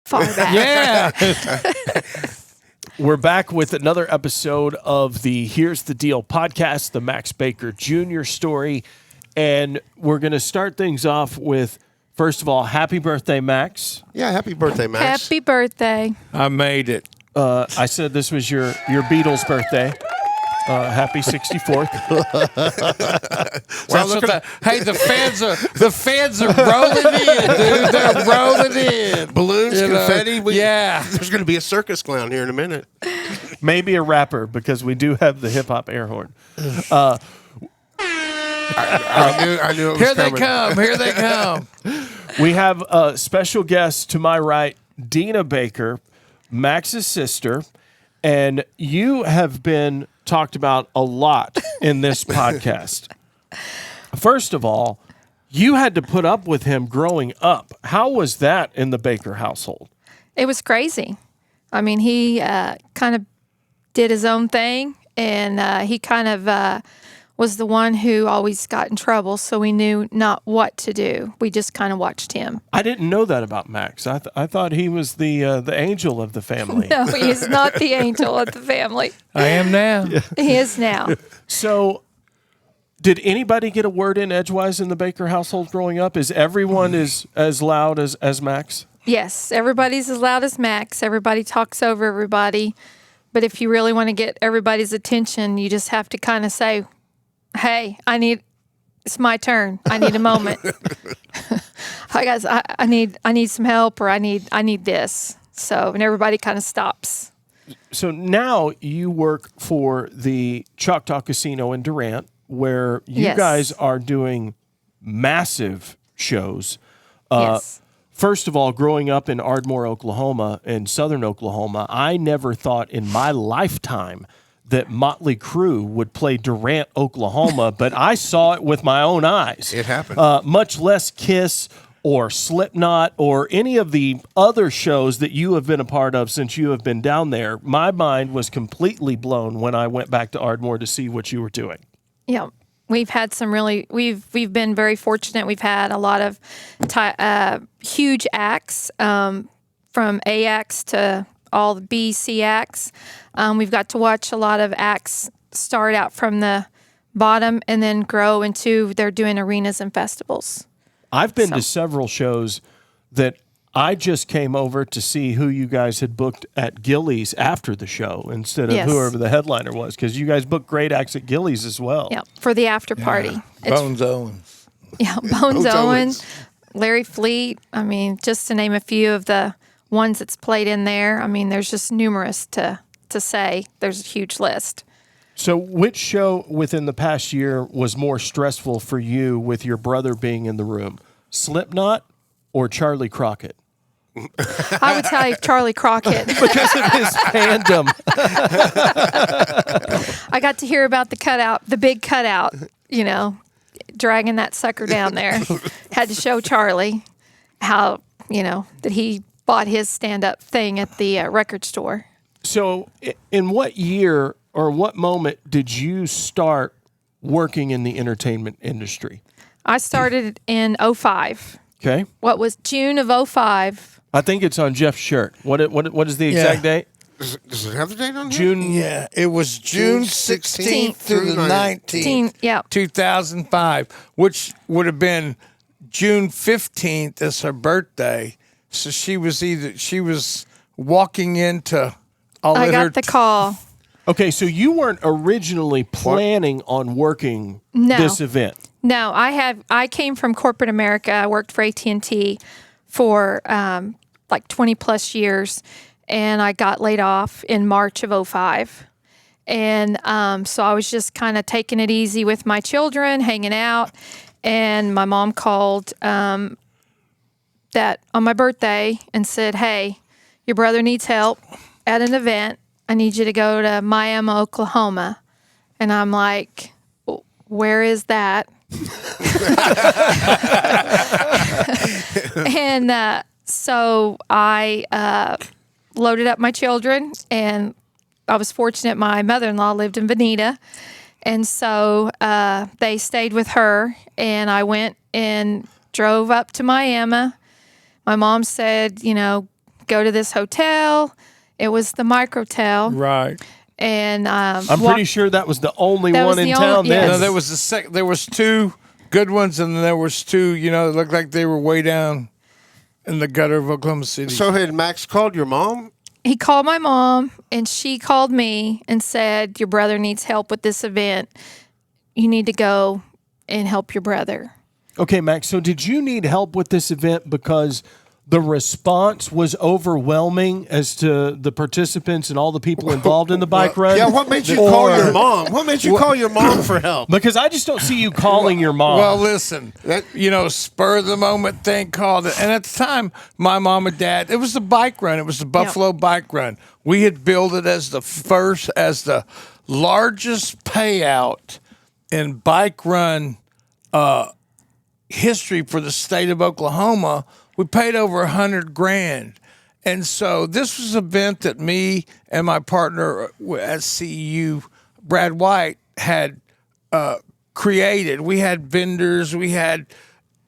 far back. Yeah. We're back with another episode of the Here's the Deal podcast, the Max Baker Jr. story. And we're going to start things off with, first of all, happy birthday, Max. Yeah, happy birthday, Max. Happy birthday. I made it. I said this was your Beatles birthday. Happy 64th. Hey, the fans are rolling in, dude. They're rolling in. Balloons, confetti. Yeah. There's going to be a circus clown here in a minute. Maybe a rapper, because we do have the hip-hop air horn. I knew it was Here coming. they come. We have a special guest to my right, Deana Baker, Max's sister, and you have been talked about a lot in this podcast. First of all, you had to put up with him growing up. How was that in the Baker household? It was crazy. I mean, he kind of did his own thing, and he kind of was the one who always got in trouble, so we knew not what to do. We just kind of watched him. I didn't know that about Max. I thought he was the angel of the family. No, he is not the angel of the family. I am now. He is now. So, did anybody get a word in edgewise in the Baker household growing up? Is everyone as loud as Max? Yes, everybody's as loud as Max. Everybody talks over everybody. But if you really want to get everybody's attention, you just have to kind of say, hey, it's my turn. I need a moment. Hi guys, I need some help, or I need this. So, and everybody kind of stops. So now you work for the Choctaw Casino in Durant, where you Yes. guys are doing massive shows. Yes. First of all, growing up in Ardmore, Oklahoma, in southern Oklahoma, I never thought in my lifetime that Motley Crue would play Durant, Oklahoma, but I saw it with my own eyes. It happened. Much less Kiss or Slipknot or any of the other shows that you have been a part of since you have been down there. My mind was completely blown when I went back to Ardmore to see what you were doing. Yeah. We've had some we've been very fortunate. We've had a lot of huge acts, from A acts to all the B, C acts. We've got to watch a lot of acts start out from the bottom and then grow into they're doing arenas and festivals. I've been to several shows that I just came over to see who you guys had booked at Gillies after the show instead of Yes. whoever the headliner was, because you guys booked great acts at Gillies as well. Yeah, for the after party. Bones Owens. Yeah, Bones Owens, Larry Fleet. I mean, just to name a few of the ones that's played in there. I mean, there's just numerous to say. There's a huge list. So which show within the past year was more stressful for you with your brother being in the room? Slipknot or Charlie Crockett? I would tell you Charlie Crockett. Because of his fandom. I got to hear about the big cutout, dragging that sucker down there. Had to show Charlie how, that he bought his stand-up thing at the record store. So in what year or what moment did you start working in the entertainment industry? I started in 2005. Okay. What was June of 2005? I think it's on Jeff's shirt. What is the exact date? Does it have the date on here? June. Yeah, it was June 16th through the 19th, Yeah. 2005, which would have been June 15th as her birthday. So she was walking into I got the call. Okay, so you weren't originally planning on working No. this event. No, I came from corporate America. I worked for AT&T for like 20 plus years, and I got laid off in March of 2005. And so I was just kind of taking it easy with my children, hanging out. And my mom called that on my birthday and said, hey, your brother needs help at an event. I need you to go to Miami, Oklahoma. And I'm like, where is that? And so I loaded up my children, and I was fortunate my mother-in-law lived in Veneta. And so they stayed with her, and I went and drove up to Miami. My mom said, go to this hotel. It was the Microtel. Right. And I'm pretty sure that was the only That was one in the town only- then. yes. No, there was there was two good ones, and then there was two. It looked like they were way down in the gutter of Oklahoma City. So had Max called your mom? he called my mom, and she called me and said, your brother needs help with this event. You need to go and help your brother. Okay, Max, so did you need help with this event because the response was overwhelming as to the participants and all the people involved in the bike run? Yeah, what made you call your mom? What made you call your mom for help? Because I just don't see you calling your mom. Well, listen, spur of the moment thing called it. And at the time, my mom and dad, it was the bike run. It was the Buffalo Bike Run. We had billed it as the largest payout in bike run history for the state of Oklahoma. We paid over $100,000. And so this was an event that me and my partner at CEU, Brad White, had created. We had vendors. We had,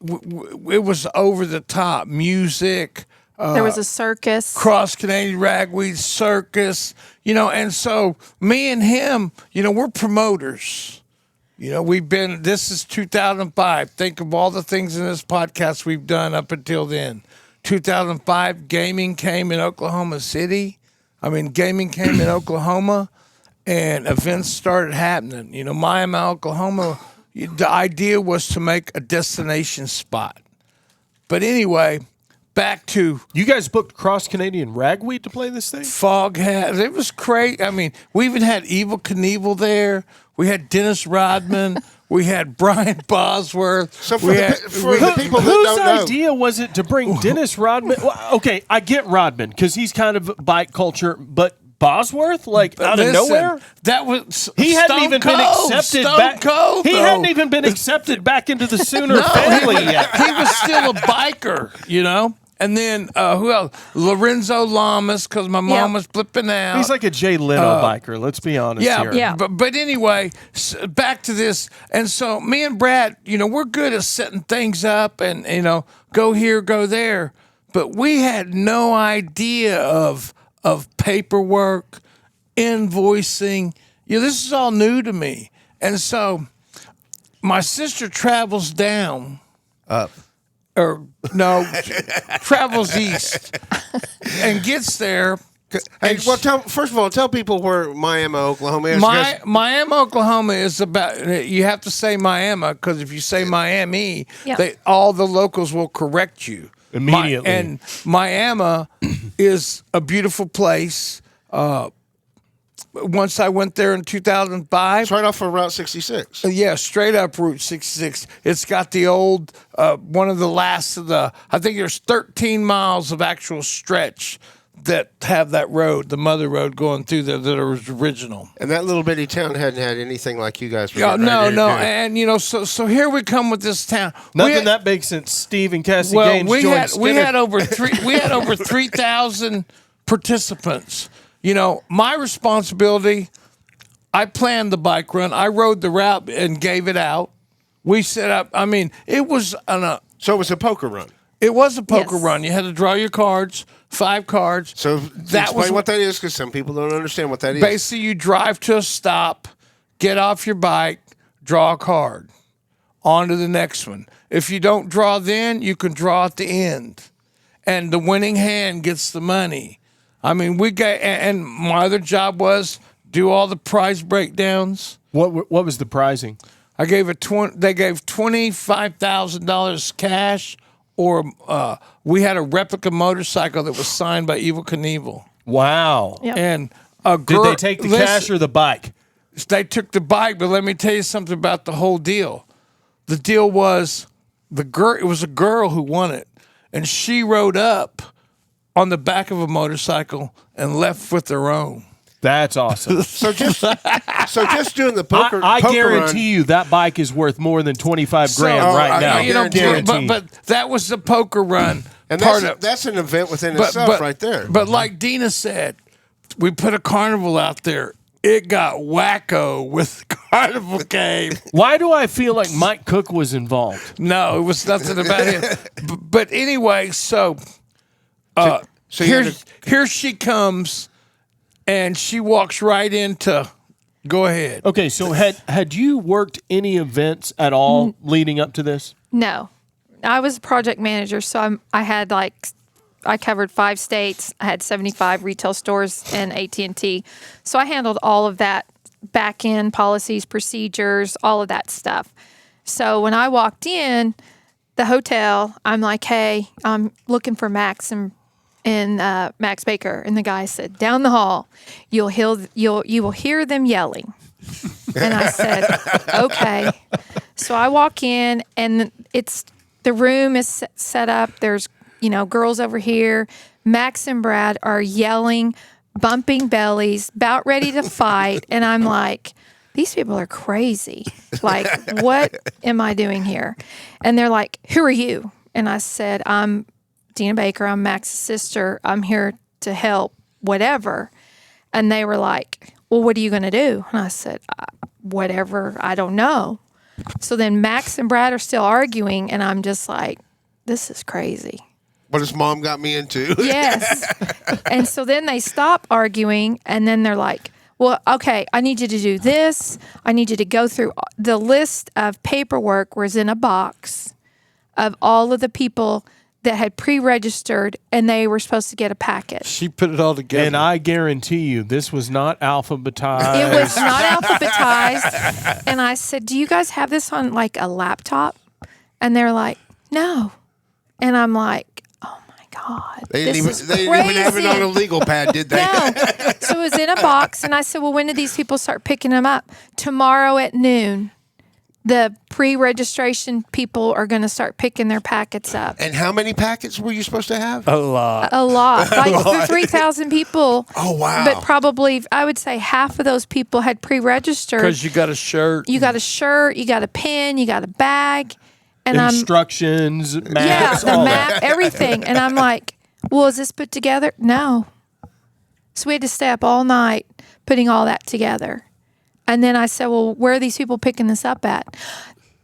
it was over the top music. There was a circus. Cross Canadian Ragweed circus, and so me and him, we're promoters. This is 2005. Think of all the things in this podcast we've done up until then. 2005, gaming came in Oklahoma City. Gaming came in Oklahoma, and events started happening. Miami, Oklahoma, the idea was to make a destination spot. But anyway, back to you guys booked Cross Canadian Ragweed to play this thing? Foghat. It was great. We even had Evel Knievel there. We had Dennis Rodman. We had Brian Bosworth. So for the people that whose don't know, idea was it to bring Dennis Rodman? Well, okay, I get Rodman because he's kind of bike culture, but Bosworth, out of nowhere, that was he hadn't Stone even Cold, been accepted Stone back. Cold, He though. hadn't even been accepted back into the Sooner family yet. He was still a biker, And then who else? Lorenzo Lamas, because my mom was flipping out. He's like a Jay Leno biker. Let's be honest here. Yeah. But anyway, back to this. And so me and Brad, we're good at setting things up and, go here, go there. But we had no idea of paperwork, invoicing. This is all new to me. And so my sister travels down. Travels east and gets there. Hey, first of all, tell people where Miami, Oklahoma is. Miami, Oklahoma is about. You have to say Miami because if you say Miami, all the locals will correct you immediately. And Miami is a beautiful place. Once I went there in 2005. It's right off of Route 66. Yeah, straight up Route 66. It's got the old, one of the last of the, I think there's 13 miles of actual stretch that have that road, the mother road going through there that was original. And that little bitty town hadn't had anything like you guys were Yeah, getting ready to do. And so here we come with this town. Nothing that big since Steve and Cassie Gaines joined Skinner. we had over 3,000 participants. My responsibility, I planned the bike run. I rode the route and gave it out. We set up, it was So it was a poker run. It was a poker Yes. run. You had to draw your cards, 5 cards. So that explain was what that is, because some people don't understand what that is. basically you drive to a stop, get off your bike, draw a card, on to the next one. If you don't draw then, you can draw at the end, and the winning hand gets the money. We got, and my other job was do all the prize breakdowns. What was the pricing? I gave they gave $25,000 cash. Or we had a replica motorcycle that was signed by Evel Knievel. Wow. Yep. And a girl, Did they take the cash or the bike? They took the bike, but let me tell you something about the whole deal. The deal was it was a girl who won it, and she rode up on the back of a motorcycle and left with her own. That's awesome. So just doing the poker. I poker guarantee you that bike is worth more than $25,000 right now. But that was the poker run. And part that's an event within itself right there. But like Deana said, we put a carnival out there. It got wacko with the carnival game. Why do I feel like Mike Cook was involved? No, it was nothing about him. But anyway, so So you had here she comes, and she walks right into. Go ahead. Okay, so had you worked any events at all leading up to this? No, I was a project manager, so I covered 5 states. I had 75 retail stores and AT&T, so I handled all of that back end policies, procedures, all of that stuff. So when I walked in the hotel, I'm like, "Hey, I'm looking for Max and Max Baker," and the guy said, "Down the hall, you will hear them yelling." And I said, "Okay." So I walk in, and the room is set up. There's girls over here. Max and Brad are yelling, bumping bellies, about ready to fight, and I'm like, these people are crazy. Like, what am I doing here? And they're like, "Who are you?" And I said, "I'm Deana Baker. I'm Max's sister. I'm here to help, whatever." And they were like, "Well, what are you going to do?" And I said, "Whatever. I don't know." So then Max and Brad are still arguing, and I'm just like, this is crazy. What his mom got me into. Yes. And so then they stop arguing, and then they're like, "Well, okay, I need you to do this. I need you to go through the list of paperwork was in a box of all of the people that had pre-registered, and they were supposed to get a packet." She put it all together. And I guarantee you, this was not alphabetized. It was not alphabetized. And I said, "Do you guys have this on like a laptop?" And they're like, "No." And I'm like, "Oh my God. They didn't this is even have it crazy." on a legal pad, did they? No. So it was in a box, and I said, "Well, when did these people start picking them up?" "Tomorrow at noon. The pre-registration people are going to start picking their packets up." And how many packets were you supposed to have? a lot. A lot. Like for 3,000 people. Oh, wow. But probably, I would say half of those people had pre-registered. Because you got a shirt. You got a shirt, you got a pen, you got a bag. And Instructions, yeah, maps, the all map, everything. And I'm like, "Well, is this put together?" No. So we had to stay up all night putting all that together. And then I said, "Well, where are these people picking this up at?"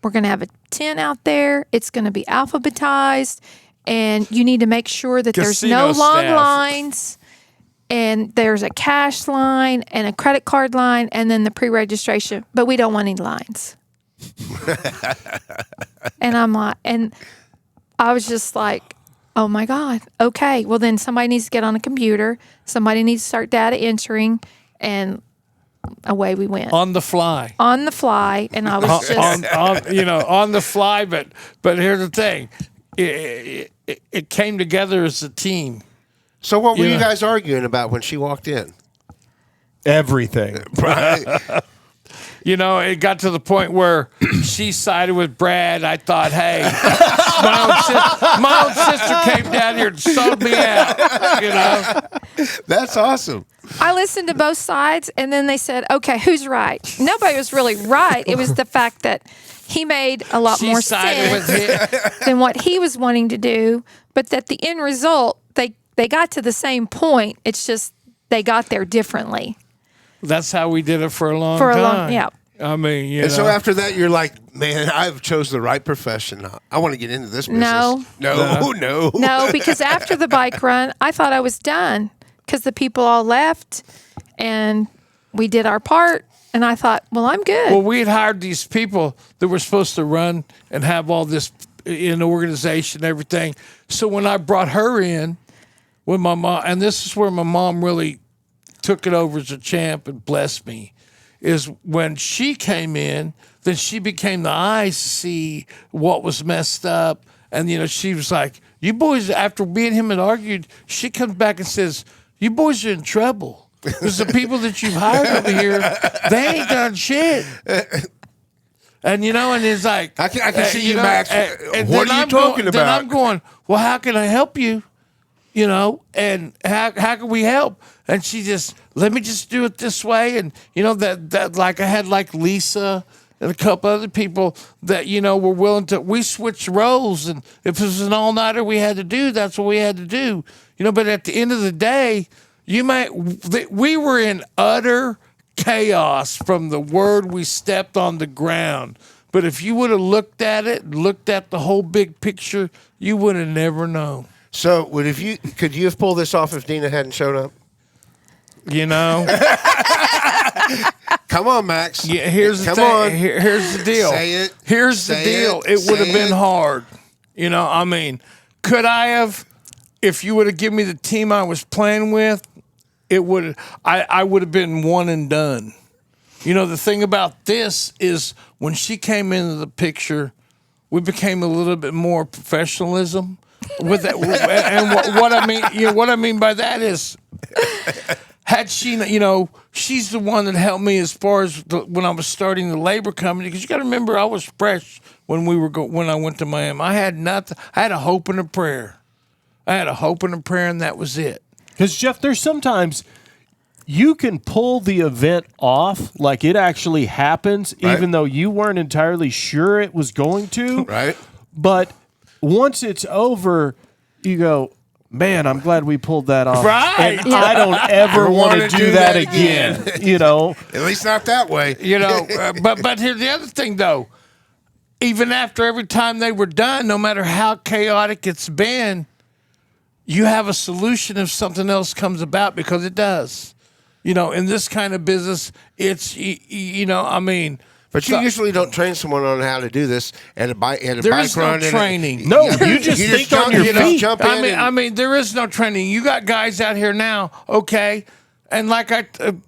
"We're going to have a tent out there. It's going to be alphabetized. And you need to make sure that there's no Casino long staff. lines. And there's a cash line and a credit card line and then the pre-registration. But we don't want any lines." And I'm like, and I was just like, "Oh my God. Okay. Well, then somebody needs to get on a computer. Somebody needs to start data entering." And away we went. On the fly. On the fly. And I was just, on the fly. But here's the thing. It came together as a team. So what were Yeah. you guys arguing about when she walked in? everything. Right. It got to the point where she sided with Brad. I thought, hey, my own sister came down here and sold me out. That's awesome. I listened to both sides, and then they said, "Okay, who's right?" Nobody was really right. It was the fact that he made a lot She more sided with sense him. than what he was wanting to do, but that the end result, they got to the same point. It's just they got there differently. That's how we did it for a long time. Yeah. I mean, And so after that, you're like, "Man, I've chose the right profession. I want to get into this business." No. No, because after the bike run, I thought I was done because the people all left and we did our part. And I thought, well, I'm good. Well, we had hired these people that were supposed to run and have all this in the organization and everything. So when I brought her in with my mom, and this is where my mom really took it over as a champ and blessed me, is when she came in, then she became the eyes to see what was messed up. And, she was like, "You boys," after me and him had argued, she comes back and says, "You boys are in trouble. Because the people that you've hired over here, they ain't done shit." And and it's like I can see you, Max. and What then are you talking Then about? I'm going, "Well, how can I help you? And how can we help?" And she just, "Let me just do it this way." And that like I had like Lisa and a couple other people that were willing to. We switched roles, and if it was an all-nighter we had to do, that's what we had to do. But at the end of the day, we were in utter chaos from the word we stepped on the ground. But if you would have looked at it, looked at the whole big picture, you would have never known. So could you have pulled this off if Deana hadn't shown up? You know. Come on, Max. Yeah, here's the thing. Here's the deal. Say it. Here's the deal. It would have been hard. You know, I mean, could I have, if you would have given me the team I was playing with, I would have been one and done. You know, the thing about this is when she came into the picture, we became a little bit more professionalism with that. And what I mean by that is, had she, you know, she's the one that helped me as far as when I was starting the labor company. Because you got to remember, I was fresh when I went to Miami. I had nothing. I had a hope and a prayer. And that was it. Because Jeff, there's sometimes you can pull the event off, like it actually happens, right, even though you weren't entirely sure it was going to. Right. But once it's over, you go, man, I'm glad we pulled that off. Right. And I don't ever want to do that again. You know, at least not that way. You know, but here's the other thing, though. Even after every time they were done, no matter how chaotic it's been, you have a solution if something else comes about, because it does. You know, in this kind of business, it's, you know, I mean. But you usually don't train someone on how to do this at a bike run. There is no training. No, you just think on your feet. Jump in I mean, there is no training. You got guys out here now, okay? And like I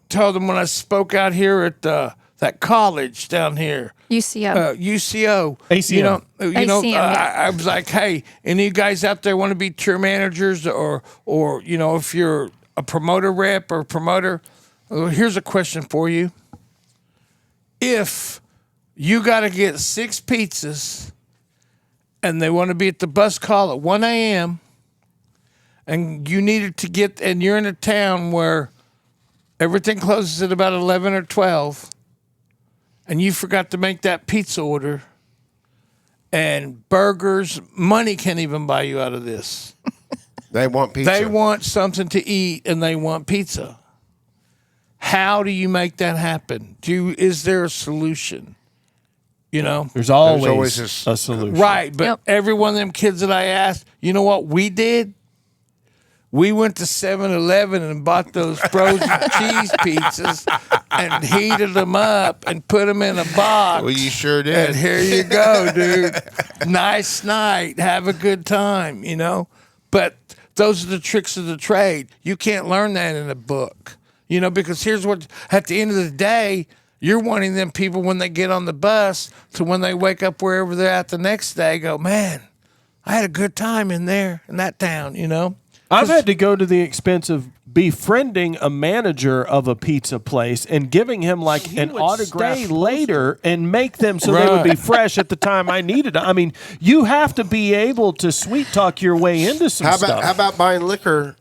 told them when I spoke out here at that college down here. UCO. UCO. ACM. You know, yeah. I was like, hey, any of you guys out there want to be tour managers or you know, if you're a promoter rep or promoter, here's a question for you. If you got to get 6 pizzas and they want to be at the bus call at 1 a.m. and you needed to get, and you're in a town where everything closes at about 11 or 12, and you forgot to make that pizza order, and burgers, money can't even buy you out of this. They want pizza. They want something to eat, and they want pizza. How do you make that happen? Is there a solution? You know? There's always a solution. Right, but every one of them kids that I asked, you know what we did? We went to 7-Eleven and bought those frozen cheese pizzas and heated them up and put them in a box. Well, you sure did. And here you go, dude. Nice night. Have a good time, you know? But those are the tricks of the trade. You can't learn that in a book, you know, because here's what, at the end of the day, you're wanting them people when they get on the bus to when they wake up wherever they're at the next day, go, man, I had a good time in there, in that town, you know? I've had to go to the expense of befriending a manager of a pizza place and giving him like an autograph stay later and make them so they would be fresh at the time I needed them. I mean, you have to be able to sweet talk your way into some stuff. How about buying liquor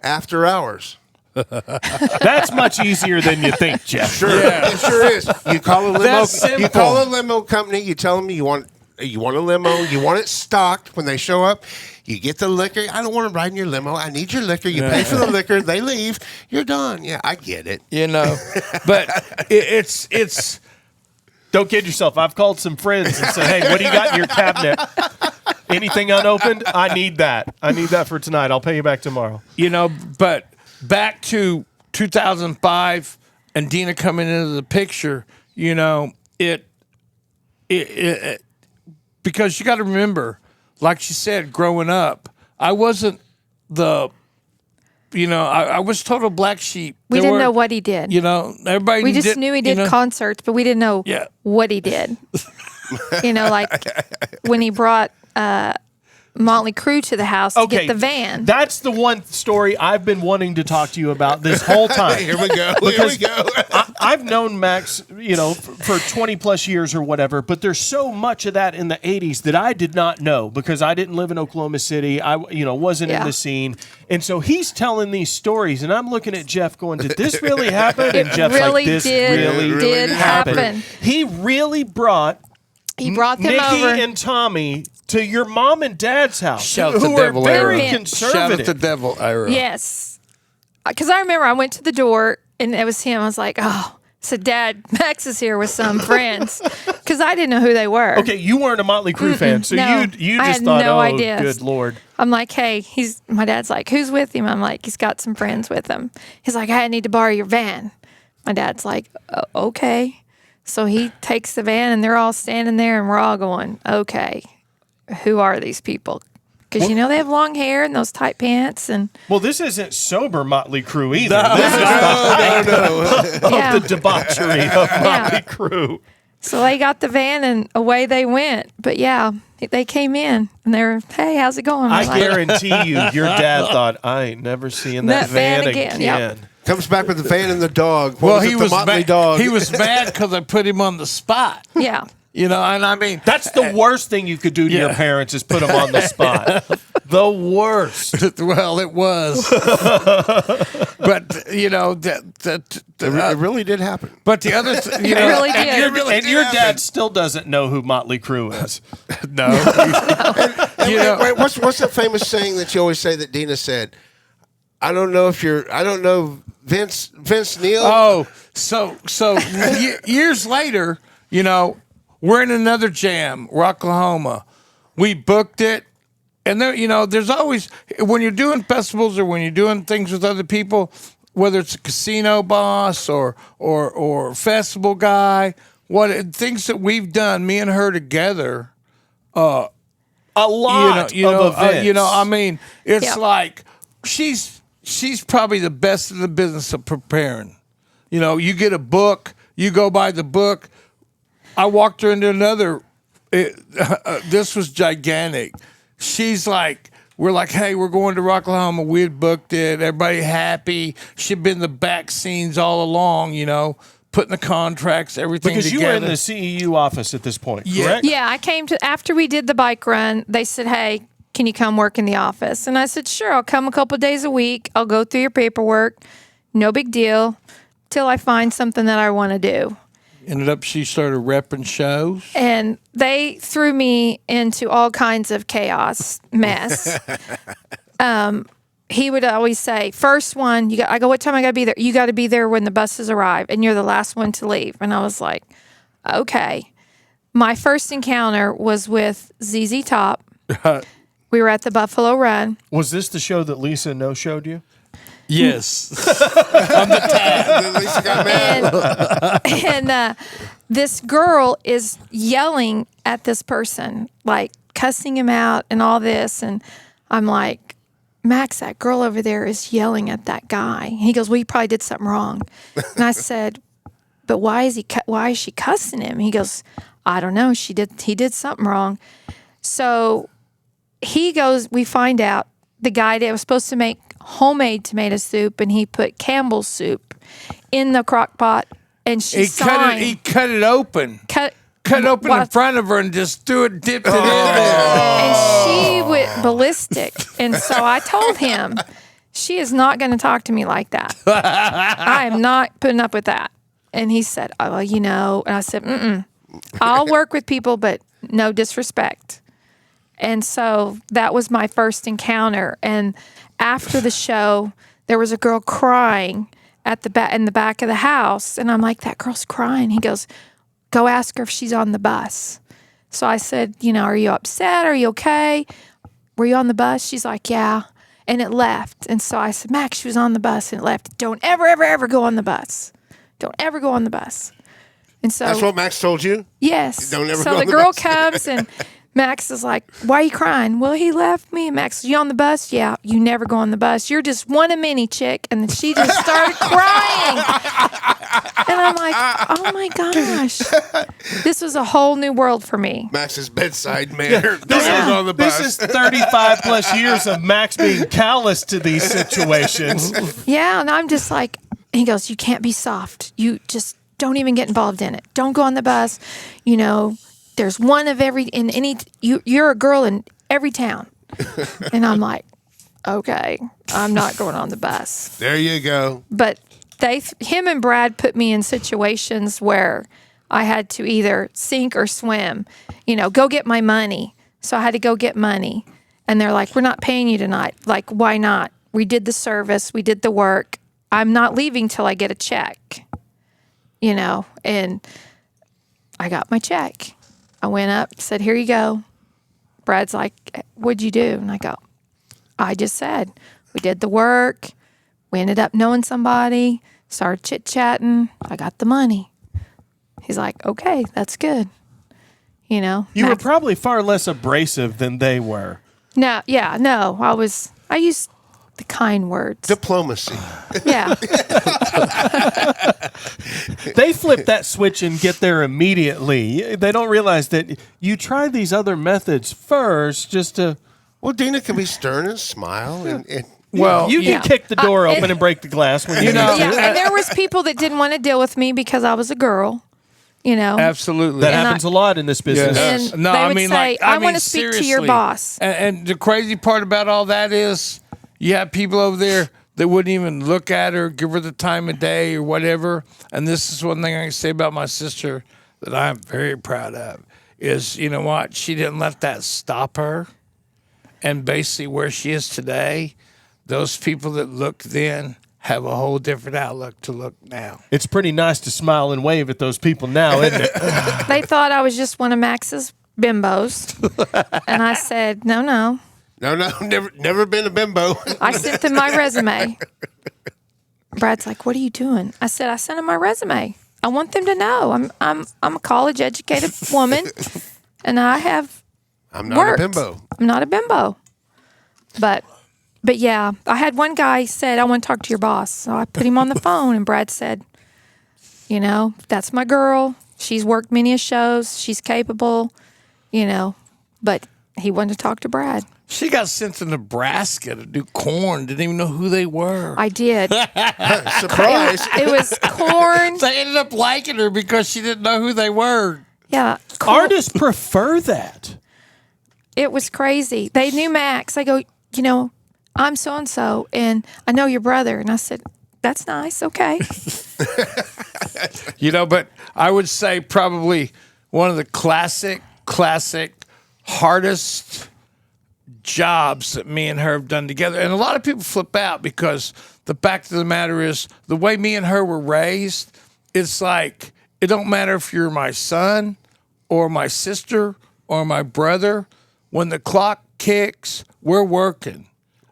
after hours? That's much easier than you think, Jeff. Sure, it sure is. You call a limo. That's simple. You call a limo company. You tell them you want a limo. You want it stocked when they show up. You get the liquor. I don't want to ride in your limo. I need your liquor. You pay for the liquor. They leave. You're done. Yeah, I get it. You know, but it's. Don't kid yourself. I've called some friends and said, hey, what do you got in your cabinet? Anything unopened? I need that. I need that for tonight. I'll pay you back tomorrow. You know, but back to 2005 and Deana coming into the picture, you know, it because you got to remember, like she said, growing up, I wasn't I was total black sheep. We didn't know what he did. You know, everybody. We just knew he did concerts, but we didn't know what he did. You know, like when he brought Motley Crue to the house to get the van. That's the one story I've been wanting to talk to you about this whole time. Here we go. I've known Max, you know, for 20 plus years or whatever, but there's so much of that in the 80s that I did not know because I didn't live in Oklahoma City. I, wasn't in the scene. And so he's telling these stories, and I'm looking at Jeff going, did this really happen? And Jeff's really like, this did really happen. He really brought them Nikki over. and Tommy to your mom and dad's house, Shout out who to were Devil very era. conservative. Shout out to Devil era. Yes. Because I remember I went to the door, and it was him. I was like, oh, said, Dad, Max is here with some friends. Because I didn't know who they were. Okay, you weren't a Motley Crue fan, so no. you I just had thought, no oh, idea. good Lord. I'm like, hey, my dad's like, who's with him? I'm like, he's got some friends with him. He's like, I need to borrow your van. My dad's like, okay. So he takes the van and they're all standing there and we're all going, okay, who are these people? Because, they have long hair and those tight pants. And Well, this isn't sober Motley Crue either. No, This is the height Yeah. of the debauchery of Motley Crue. So they got the van and away they went. But yeah, they came in and they were, hey, how's it going? I I'm like, guarantee you, your dad thought, I ain't never seeing that van again. Yep. Comes back with the van and the dog. What Well, was he it, was the Motley mad. dog. He was mad because I put him on the spot. yeah. And I mean, That's the worst thing you could do to your parents is put them on the spot. The worst. well, it was. But it really did happen. But the other, It really did. And your dad still doesn't know who Motley Crue is. no. Wait, what's that famous saying that you always say that Deana said? I don't know Vince Neil. Oh, so years later, we're in another jam, Rocklahoma. We booked it. And there, there's always, when you're doing festivals or when you're doing things with other people, whether it's a casino boss or festival guy, things that we've done, me and her together, A lot of events. I mean, it's Yeah. like she's probably the best in the business of preparing. You get a book, you go by the book. I walked her into another. This was gigantic. She's like, we're like, hey, we're going to Rocklahoma. We had booked it. Everybody happy. She'd been in the back scenes all along, putting the contracts, everything Because you together. were in the CEU office at this point, correct? Yeah, I came to, after we did the bike run, they said, hey, can you come work in the office? And I said, sure, I'll come a couple of days a week. I'll go through your paperwork. No big deal till I find something that I want to do. Ended up, she started repping shows. And they threw me into all kinds of chaos, mess. He would always say, first one, I go, what time I got to be there? You got to be there when the buses arrive, and you're the last one to leave. And I was like, okay. My first encounter was with ZZ Top. We were at the Buffalo Run. Was this the show that Lisa no-showed you? Yes. Then Lisa got mad. And this girl is yelling at this person, like cussing him out and all this. And I'm like, Max, that girl over there is yelling at that guy. He goes, well, you probably did something wrong. And I said, but why is she cussing him? He goes, I don't know. He did something wrong. So he goes, we find out the guy that was supposed to make homemade tomato soup, and he put Campbell's soup in the crock pot, and she signed. He cut it open. Cut open in front of her and just dipped it in there. And she went ballistic. And so I told him, she is not going to talk to me like that. I am not putting up with that. And he said, oh, well, and I said, I'll work with people, but no disrespect. And so that was my first encounter. And after the show, there was a girl crying in the back of the house. And I'm like, that girl's crying. He goes, go ask her if she's on the bus. So I said, are you upset? Are you okay? Were you on the bus? She's like, yeah. And it left. And so I said, Max, she was on the bus and it left. Don't ever, ever, ever go on the bus. Don't ever go on the bus. And so That's what Max told you? yes. Don't ever so go the on the girl bus. comes and Max is like, why are you crying? Well, he left me. Max, you on the bus? Yeah, you never go on the bus. You're just one of many, chick. And then she just started crying. And I'm like, oh my gosh. This was a whole new world for me. Max's bedside manner. This, This was on the bus. this is 35 plus years of Max being callous to these situations. Yeah, and I'm just like, he goes, you can't be soft. You just don't even get involved in it. Don't go on the bus. There's one of every, you're a girl in every town. And I'm like, okay, I'm not going on the bus. There you go. But him and Brad put me in situations where I had to either sink or swim, go get my money. So I had to go get money. And they're like, we're not paying you tonight. Like, why not? We did the service. We did the work. I'm not leaving till I get a check. and I got my check. I went up, said, "Here you go." Brad's like, "What'd you do?" And I go, "I just said, we did the work. We ended up knowing somebody, started chit-chatting. I got the money." He's like, "Okay, that's good." You were probably far less abrasive than they were. No, I used the kind words. Diplomacy. Yeah. They flip that switch and get there immediately. They don't realize that you try these other methods first just to... Well, Deana can be stern and smile. And Well, you can kick the door open and break the glass when you know. Yeah, and there was people that didn't want to deal with me because I was a girl, absolutely. That happens a lot in this business. Yes. And No, they I would mean, say, like, I want to speak to your seriously. boss. And the crazy part about all that is you have people over there that wouldn't even look at her, give her the time of day or whatever. And this is one thing I can say about my sister that I'm very proud of is, you know what? She didn't let that stop her. And basically where she is today, those people that looked then have a whole different outlook to look now. It's pretty nice to smile and wave at those people now, isn't it? They thought I was just one of Max's bimbos. And I said, no. No, never been a bimbo. I sent them my resume. Brad's like, "What are you doing?" I said, "I sent them my resume. I want them to know I'm a college educated woman, and I'm not worked. a bimbo. I'm not a bimbo." But yeah, I had one guy said, "I want to talk to your boss." So I put him on the phone, and Brad said, "That's my girl. She's worked many a shows. She's capable, But he wanted to talk to Brad. She got sent to Nebraska to do corn. Didn't even know who they were. I did. Surprise. It was corn. They ended up liking her because she didn't know who they were. Yeah. Corn. Artists prefer that. It was crazy. They knew Max. I go, I'm so-and-so, and I know your brother. And I said, "That's nice. Okay." But I would say probably one of the classic, hardest jobs that me and her have done together. And a lot of people flip out because the fact of the matter is the way me and her were raised, it's like it don't matter if you're my son or my sister or my brother. When the clock kicks, we're working.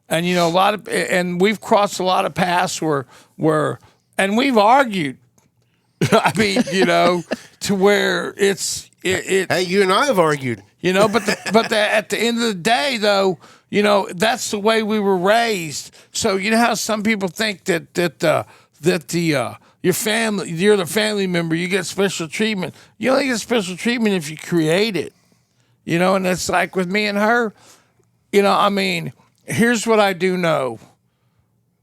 And, and we've crossed a lot of paths and we've argued. I mean, to where it's. Hey, you and I have argued. But at the end of the day, though, that's the way we were raised. So you know how some people think that your family, you're the family member, you get special treatment. You only get special treatment if you create it. And it's like with me and her, here's what I do know.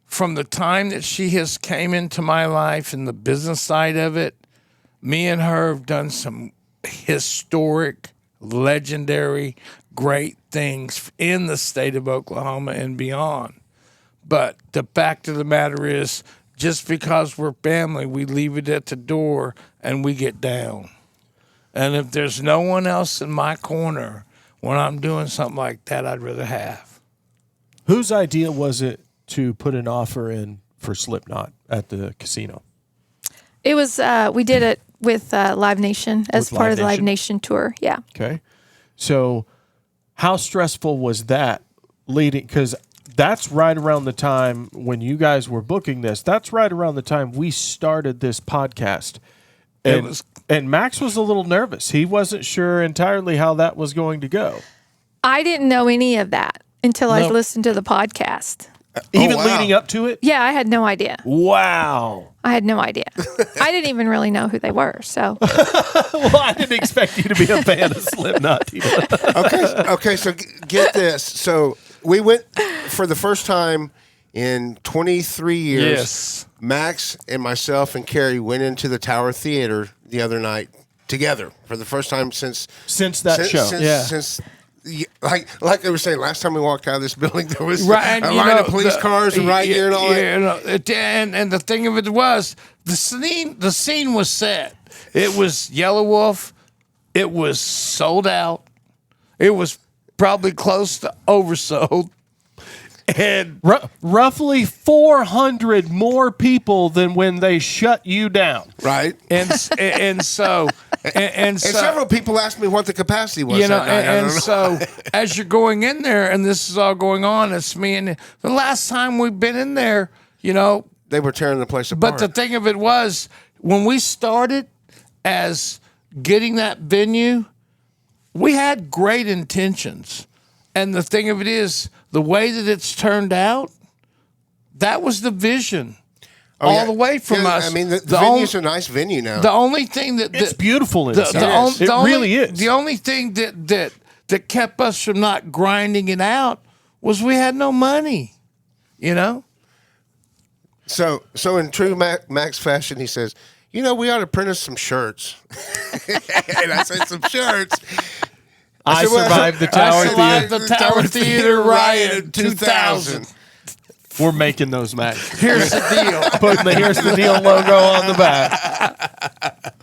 From the time that she has came into my life and the business side of it, me and her have done some historic, legendary, great things in the state of Oklahoma and beyond. But the fact of the matter is, just because we're family, we leave it at the door and we get down. And if there's no one else in my corner when I'm doing something like that, I'd rather have. Whose idea was it to put an offer in for Slipknot at the casino? It was, we did it with Live Nation as With part Live of the Live Nation? Nation tour. Yeah. Okay. So how stressful was that leading? Because that's right around the time when you guys were booking this. That's right around the time we started this podcast. And Max was a little nervous. He wasn't sure entirely how that was going to go. I didn't know any of that until I listened to the podcast. Even wow. leading up to it? Yeah, I had no idea. Wow. I had no idea. I didn't even really know who they were. So Well, I didn't expect you to be a fan of Slipknot. Okay, so get this. So we went for the first time in 23 years. Yes. Max and myself and Carrie went into the Tower Theater the other night together for the first time since that show. Since like I was saying, last time we walked out of this building, there was Right, a line of police cars right here and all that. And the thing of it was, the scene was set. It was Yellow Wolf. It was sold out. It was probably close to oversold. and Roughly 400 more people than when they shut you down. Right. and so And several people asked me what the capacity was. you know, that night. I and don't know. so as you're going in there, and this is all going on, it's me and the last time we've been in there, you know. They were tearing the place apart. But the thing of it was, when we started as getting that venue, we had great intentions. And the thing of it is, the way that it's turned out, that was the vision all the way from us. I mean, the venue's a nice venue now. The only thing that It's beautiful inside. it Really is. The only thing that kept us from not grinding it out was we had no money, you know? So in true Max fashion, he says, we ought to print us some shirts. And I said, some shirts. I survived the Tower Theater. The Tower Theater riot in 2000. We're making those, Matt. Here's the deal. Putting the Here's the Deal logo on the back.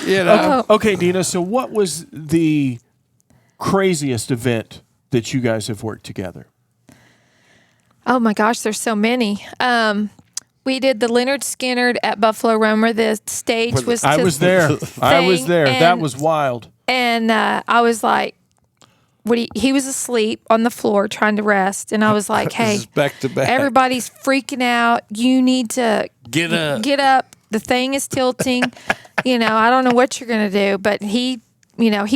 You know? Okay, Deana, so what was the craziest event that you guys have worked together? Oh my gosh, there's so many. We did the Leonard Skinner at Buffalo Romer. The stage was. I was there. That was wild. And I was like, he was asleep on the floor trying to rest. And I was like, hey, This is back to back. everybody's freaking out. You need to Get up. Get up. The thing is tilting. I don't know what you're going to do. But he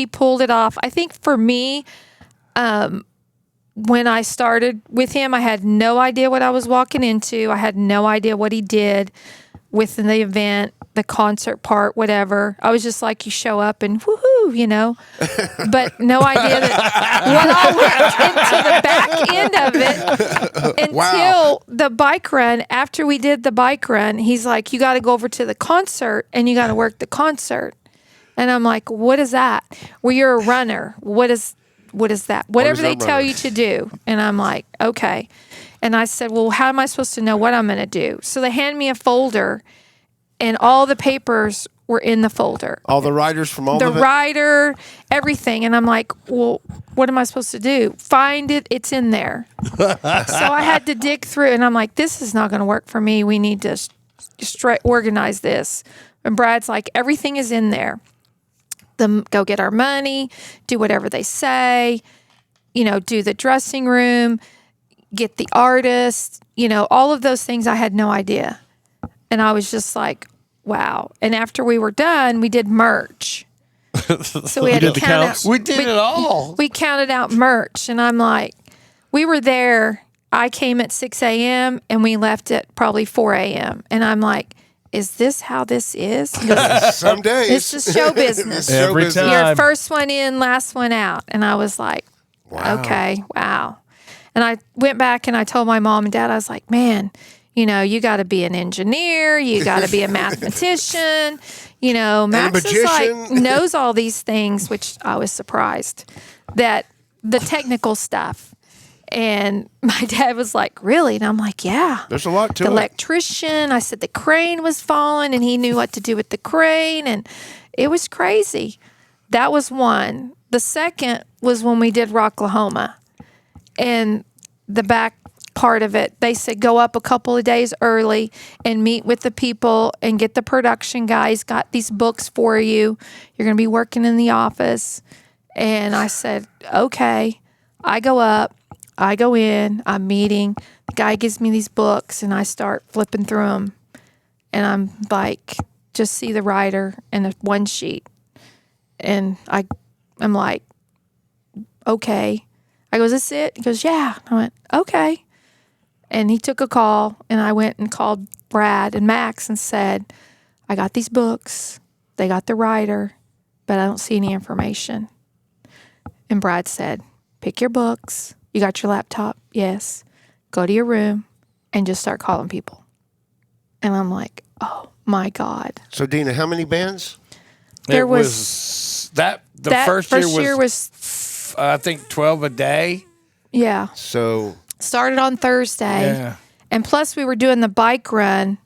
pulled it off. I think for me, when I started with him, I had no idea what I was walking into. I had no idea what he did within the event, the concert part, whatever. I was just like, you show up and woohoo, but no idea that what all went into the back end of it until the bike run. After we did the bike run, he's like, you got to go over to the concert and you got to work the concert. And I'm like, what is that? Well, you're a runner. What is that? Whatever they tell you to do. And I'm like, okay. And I said, well, how am I supposed to know what I'm going to do? So they hand me a folder, and all the papers were in the folder. All the writers from all the rider, everything. And I'm like, well, what am I supposed to do? Find it. It's in there. So I had to dig through, and I'm like, this is not going to work for me. We need to organize this. And Brad's like, everything is in there. Go get our money, do whatever they say, do the dressing room, get the artist, all of those things. I had no idea. And I was just like, wow. And after we were done, we did merch. So we had to count out. We did it all. We counted out merch. And I'm like, we were there. I came at 6 a.m. and we left at probably 4 a.m. And I'm like, is this how this is? Some days. It's just show business. Every time. You're first one in, last one out. And I was like, okay, wow. And I went back and I told my mom and dad, I was like, man, you got to be an engineer. You got to be a mathematician. Max is like, knows all these things, which I was surprised that the technical stuff. And my dad was like, really? And I'm like, yeah. There's a lot to the it. Electrician. I said the crane was falling and he knew what to do with the crane. And it was crazy. That was one. The second was when we did Rocklahoma. And the back part of it, they said go up a couple of days early and meet with the people and get the production guys. Got these books for you. You're going to be working in the office. And I said, okay. I go up. I go in, I'm meeting, the guy gives me these books and I start flipping through them and I'm like, just see the writer and one sheet. And I'm like, okay. I go, is this it? He goes, yeah. I went, okay. And he took a call and I went and called Brad and Max and said, I got these books. They got the writer, but I don't see any information. And Brad said, pick your books. You got your laptop? Yes. Go to your room and just start calling people. And I'm like, oh my God. So Deana, how many bands? There it was that first year was I think 12 a day. Yeah. So started on Thursday. Yeah. And plus we were doing the bike run.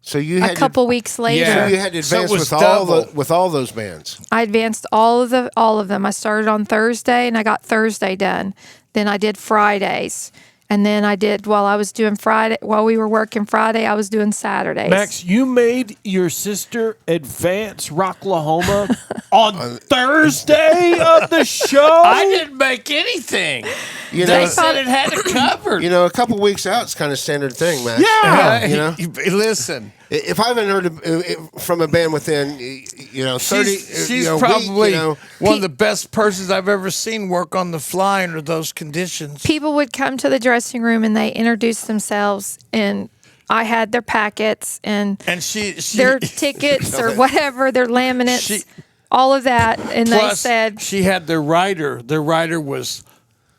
So you had a couple weeks later. Yeah. So you had to So it advance was with all those bands. I advanced all of them. I started on Thursday and I got Thursday done. Then I did Fridays. And then I did while I was doing Friday. While we were working Friday, I was doing Saturdays. Max, you made your sister advance Rocklahoma on Thursday of the show. I didn't make anything. You They know, said it had it covered. you know, a couple weeks out, it's kind of standard thing, man. Yeah. You know? Listen. If I haven't heard from a band within, 30, She's week, probably one of the best persons I've ever seen work on the fly under those conditions. People would come to the dressing room and they introduced themselves, and I had their packets and she their tickets or whatever, their laminates, all of that. And they plus, said she had their rider. Their rider was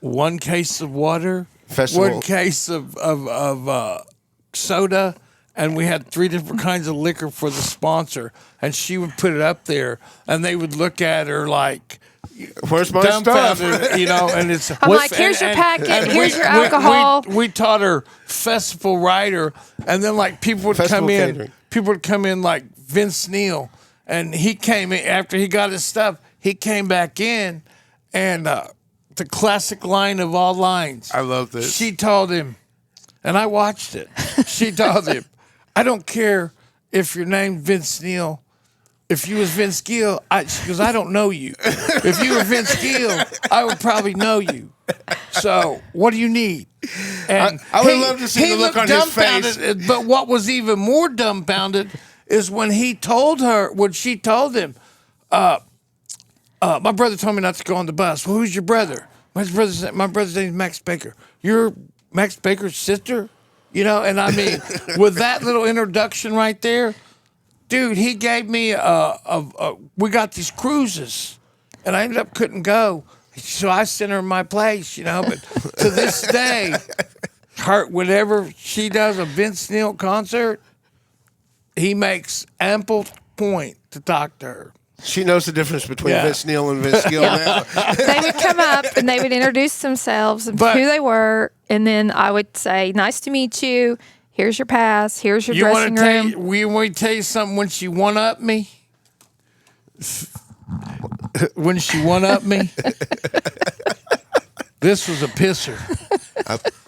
one case of water, Festival. one case of soda, and we had 3 different kinds of liquor for the sponsor. And she would put it up there, and they would look at her like, where's my stuff? dumbfounded, and it's. I'm like, here's your packet, here's your alcohol. We taught her festival rider, and then like people would Festival come in. catering. People would come in like Vince Neil, and he came in after he got his stuff. He came back in, and the classic line of all lines. I love this. She told him, and I watched it. She told him, "I don't care if your name's Vince Neil. If you was Vince Gill, she goes, I don't know you. If you were Vince Gill, I would probably know you. So what do you need?" And I would love to see he the look looked on his face. dumbfounded, but what was even more dumbfounded is when she told him, my brother told me not to go on the bus. Well, who's your brother? My brother's name is Max Baker. You're Max Baker's sister? And I mean, with that little introduction right there, dude, he gave me we got these cruises, and I ended up couldn't go. So I sent her my place, but to this day, whenever she does a Vince Neil concert, he makes ample point to talk to her. She knows the difference between Yeah. Vince Neil and Vince Gill now. they would come up and they would introduce themselves and But- who they were, and then I would say, "Nice to meet you. Here's your pass. Here's your dressing room." We want to tell you something. When she one up me, this was a pisser.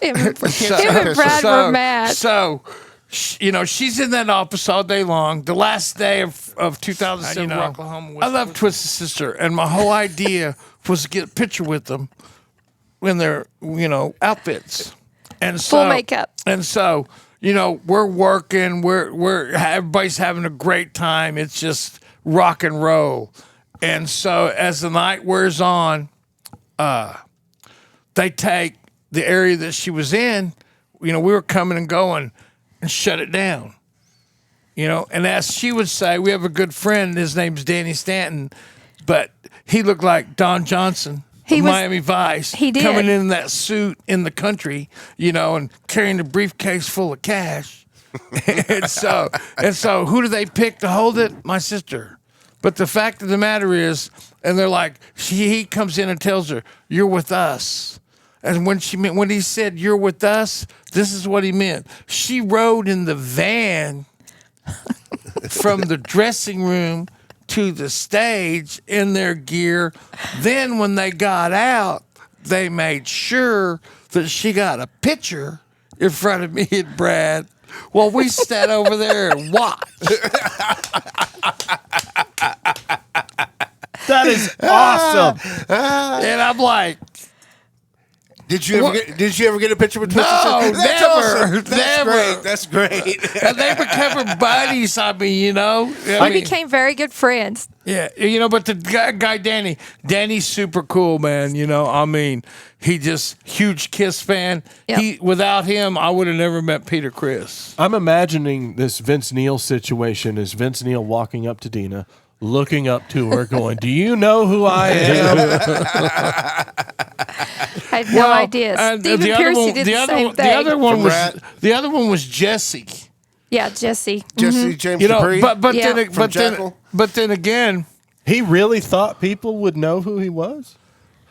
Him and Brad were mad. So, she's in that office all day long. The last day of 2007, Oklahoma. I love Twisted Sister, and my whole idea was to get a picture with them in their, outfits, and Full makeup. And so, we're working. We're everybody's having a great time. It's just rock and roll. And so, as the night wears on, they take the area that she was in. We were coming and going, and shut it down. And as she would say, we have a good friend. His name's Danny Stanton, but he looked like Don Johnson. He was- Miami Vice. he did. Coming in that suit in the country, and carrying a briefcase full of cash. and so who do they pick to hold it? My sister. But the fact of the matter is, and they're like, he comes in and tells her, "You're with us." And when he said, "You're with us," this is what he meant. She rode in the van from the dressing room to the stage in their gear. Then when they got out, they made sure that she got a picture in front of me and Brad while we sat over there and watched. That is awesome. And I'm like, Did you ever get a picture with Twisted No, Sister? That's never, awesome. That's never. great. That's great. and they became buddies. I mean, We became very good friends. Yeah, but the guy Danny's super cool, man. I mean, he just huge Kiss fan. Yep. Without him, I would have never met Peter Criss. I'm imagining this Vince Neil situation as Vince Neil walking up to Deana, looking up to her, going, "Do you know who I am?" I had no idea. Stephen Piercy did the same thing. The other one was Jesse. Yeah, Jesse. Jesse James Dupree. But Yeah. but then again, He really thought people would know who he was?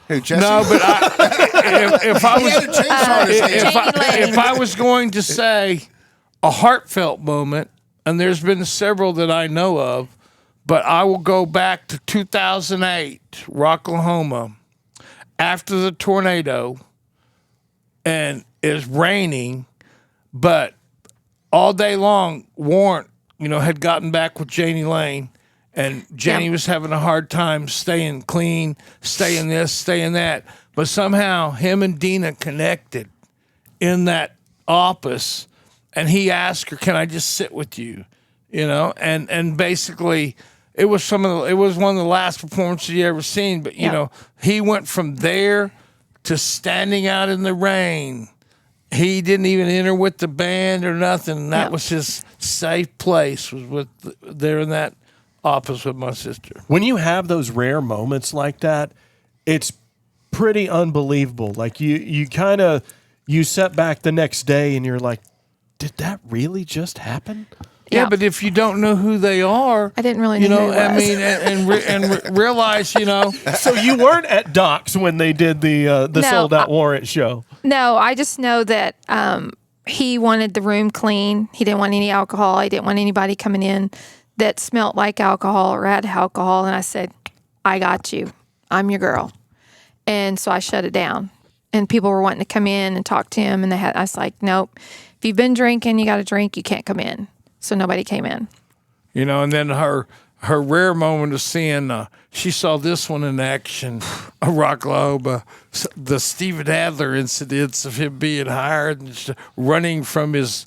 Who, Jesse? no. But if I He was had a chainsaw in his hand. if I was going to say a heartfelt moment, and there's been several that I know of, but I will go back to 2008, Rocklahoma, after the tornado, and is raining, but all day long, Warrant, had gotten back with Janie Lane, and Janie was having a hard time staying clean, staying this, staying that. But somehow him and Deana connected in that office, and he asked her, "Can I just sit with you?" And basically it was one of the last performances you ever seen. But he went from there to standing out in the rain. He didn't even enter with the band or nothing. That was his safe place, was there in that office with my sister. When you have those rare moments like that, it's pretty unbelievable. Like you set back the next day and you're like, did that really just happen? Yeah, but if you don't know who they are, I didn't really know who he was. and realize, So you weren't at Doc's when they did the Sold Out Warrant show? No, I just know that he wanted the room clean. He didn't want any alcohol. He didn't want anybody coming in that smelled like alcohol or had alcohol. And I said, I got you. I'm your girl. And so I shut it down. And people were wanting to come in and talk to him. And I was like, nope. If you've been drinking, you got to drink. You can't come in. So nobody came in. And then her rare moment of seeing, she saw this one in action, a Rocklahoma, the Stephen Adler incidents of him being hired and running from his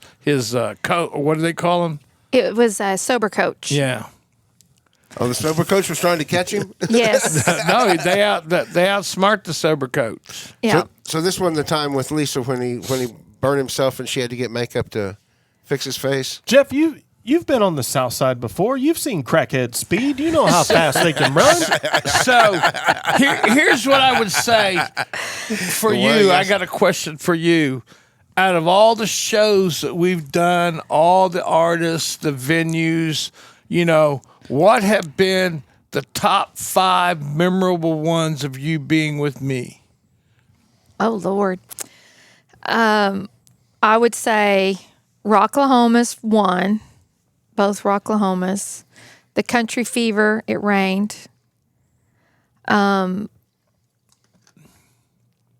coat. What do they call him? It was a sober coach. Yeah. Oh, the sober coach was trying to catch him? Yes. No, they outsmart the sober coach. Yeah. So this wasn't the time with Lisa when he burned himself and she had to get makeup to fix his face? Jeff, you've been on the South Side before. You've seen crackhead speed. You know how fast they can run. So here's what I would say for you. I got a question for you. Out of all the shows that we've done, all the artists, the venues, what have been the top 5 memorable ones of you being with me? Oh, Lord. I would say Rocklahoma's one, both Rocklahomas. The Country Fever, it rained.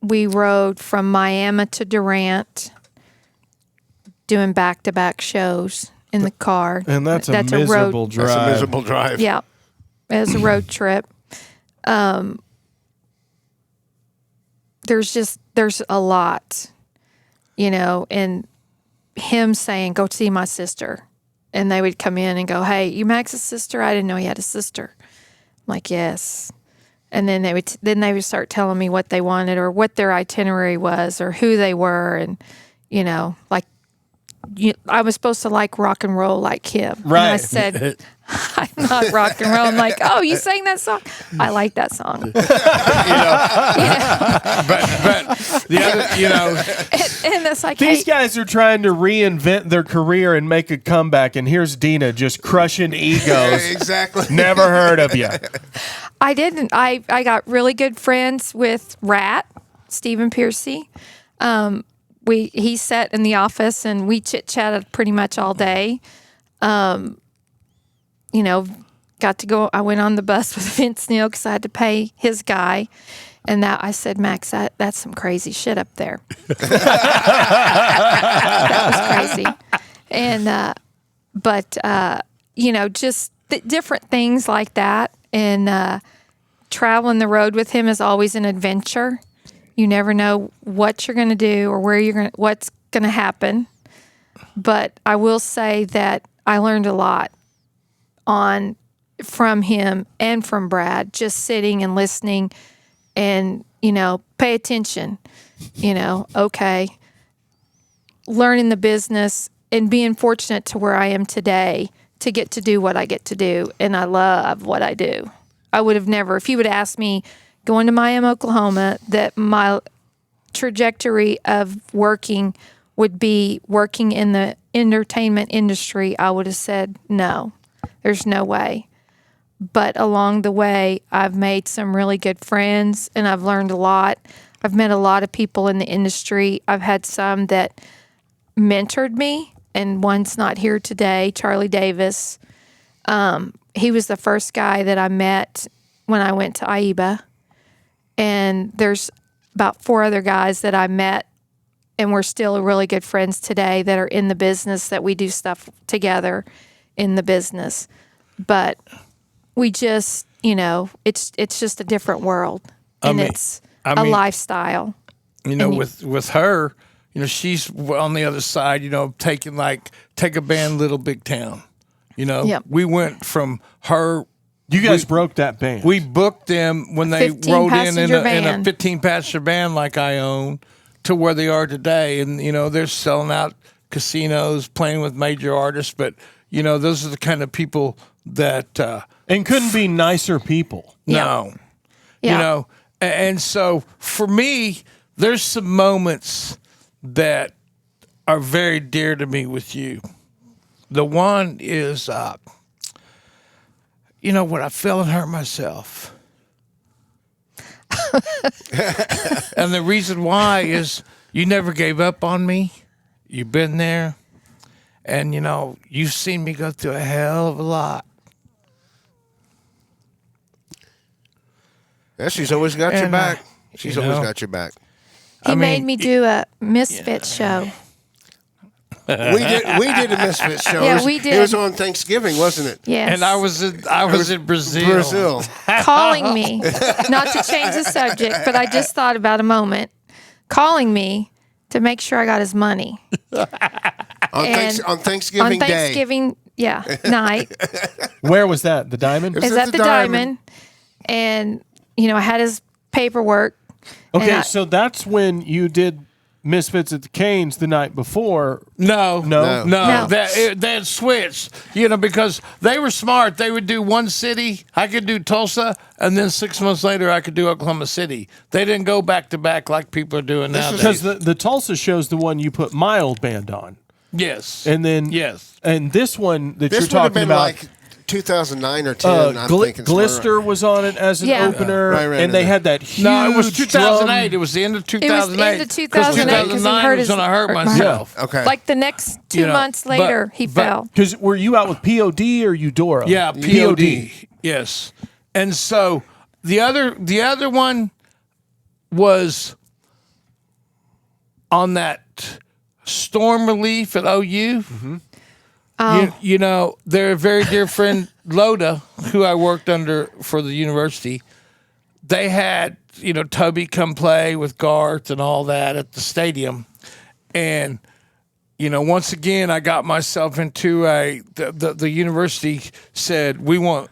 We rode from Miami to Durant, doing back-to-back shows in the car. And that's a miserable drive. That's a miserable drive. Yeah, it was a road trip. There's a lot, and him saying, "Go see my sister," and they would come in and go, "Hey, you Max's sister? I didn't know he had a sister." I'm like, "Yes," and then they would start telling me what they wanted or what their itinerary was or who they were, and I was supposed to like rock and roll like him. Right. And I said, I'm not rock and roll. I'm like, oh, you sang that song? I like that song. But the other, and it's like, These guys are trying to reinvent their career and make a comeback, and here's Deana just crushing egos. Exactly. Never heard of you. I didn't. I got really good friends with Rat, Stephen Piercy. He sat in the office and we chit-chatted pretty much all day. Got to go. I went on the bus with Vince Neil because I had to pay his guy. And that I said, Max, that's some crazy shit up there. That was crazy. And, just different things like that. And traveling the road with him is always an adventure. You never know what you're going to do or what's going to happen. But I will say that I learned a lot from him and from Brad, just sitting and listening and, pay attention, okay. Learning the business and being fortunate to where I am today to get to do what I get to do. And I love what I do. I would have never, if you would ask me, going to Miami, Oklahoma, that my trajectory of working would be working in the entertainment industry, I would have said, no, there's no way. But along the way, I've made some really good friends and I've learned a lot. I've met a lot of people in the industry. I've had some that mentored me, and one's not here today, Charlie Davis. He was the first guy that I met when I went to AIBA. And there's about 4 other guys that I met and we're still really good friends today that are in the business, that we do stuff together in the business. But we just, it's just a different world, and it's a lifestyle. With her, she's on the other side, take a band Little Big Town. Yep. We went from her. You guys broke that band. We booked them when they rode in a van. 15-passenger van like I own, to where they are today. And, they're selling out casinos, playing with major artists. But, those are the kind of people that... and couldn't be nicer people. No. Yeah. And so for me, there's some moments that are very dear to me with you. The one is... when I fell and hurt myself. And the reason why is you never gave up on me. You've been there. And, you've seen me go through a hell of a lot. Yeah, she's always got your back. She's always got your back. He made me do a Misfits show. We did a Misfits show. Yeah, we did. It was on Thanksgiving, wasn't it? Yes. And I was in Brazil. Calling me, not to change the subject, but I just thought about a moment, calling me to make sure I got his money. On Thanksgiving Day. On Thanksgiving, night. Where was that? The Diamond? Is at the Diamond. And, I had his paperwork. Okay, so that's when you did Misfits at the Canes the night before. No. No. They had switched, because they were smart. They would do one city. I could do Tulsa, and then 6 months later, I could do Oklahoma City. They didn't go back to back like people are doing nowadays. Because the Tulsa show's the one you put my old band on. Yes. And then and this one that you're talking been about, like 2009 or 10. I'm thinking Glister was on it as an opener, Right, and they had that huge. No, it was 2008. drum. It was the end of It 2008. was the end of 2008 because he hurt was when I hurt myself. Okay. Like the next 2 months later, he fell. Because were you out with POD or Eudora? Yeah, POD. Yes. And so the other one was on that storm relief at OU. Mm-hmm. Their very dear friend Loda, who I worked under for the university, they had, Toby come play with Garth and all that at the stadium. And, once again, I got myself into the university said, we want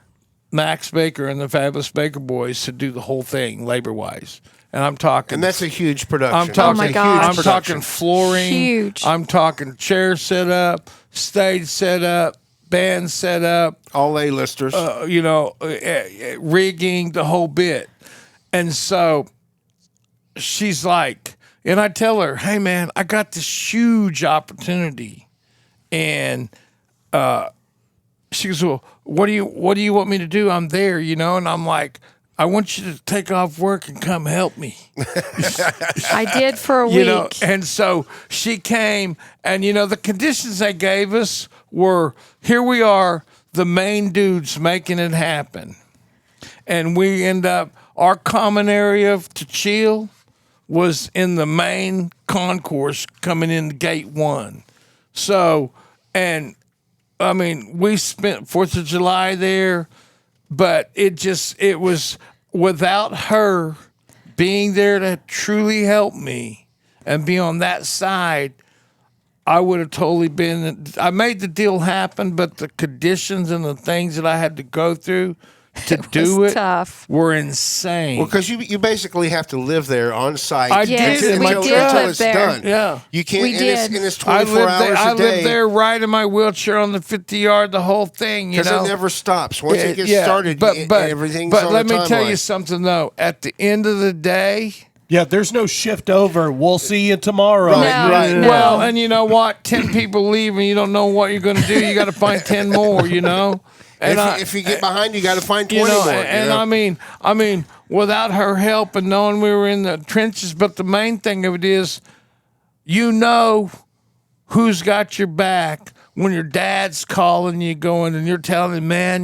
Max Baker and the Fabulous Baker Boys to do the whole thing labor-wise. And I'm talking... And that's a huge production. I'm talking, Oh my gosh. I'm talking flooring. Huge. I'm talking chair set up, stage set up, band set up. All A-listers. Rigging, the whole bit. And so she's like... And I tell her, hey, man, I got this huge opportunity. And she goes, well, what do you want me to do? I'm there, And I'm like... I want you to take off work and come help me. I did for a week. And so she came, and the conditions they gave us were, here we are, the main dudes making it happen. And we end up, our common area to chill was in the main concourse coming in gate 1. So, and I mean, we spent 4th of July there, but it was without her being there to truly help me and be on that side, I would have totally been. I made the deal happen, but the conditions and the things that I had to go through to do it tough. were insane. Well, because you basically have to live there on site. I Yes, did. we until, did until live it's there. done. Yeah. You can't. We did. And it's I 24 hours lived there, a day. lived there right in my wheelchair on the 50-yard, the whole thing, Because it never stops. Once it gets Yeah, started, everything's but on let the me tell timeline. you something, though. At the end of the day... Yeah, there's no shift over. We'll see you tomorrow. Right. No. Well, and you know what? 10 people leave and you don't know what you're going to do. You got to find 10 more, And if you get behind, you got to find 20 more. And I mean, without her help and knowing we were in the trenches, but the main thing of it is, who's got your back when your dad's calling you going and you're telling him, man,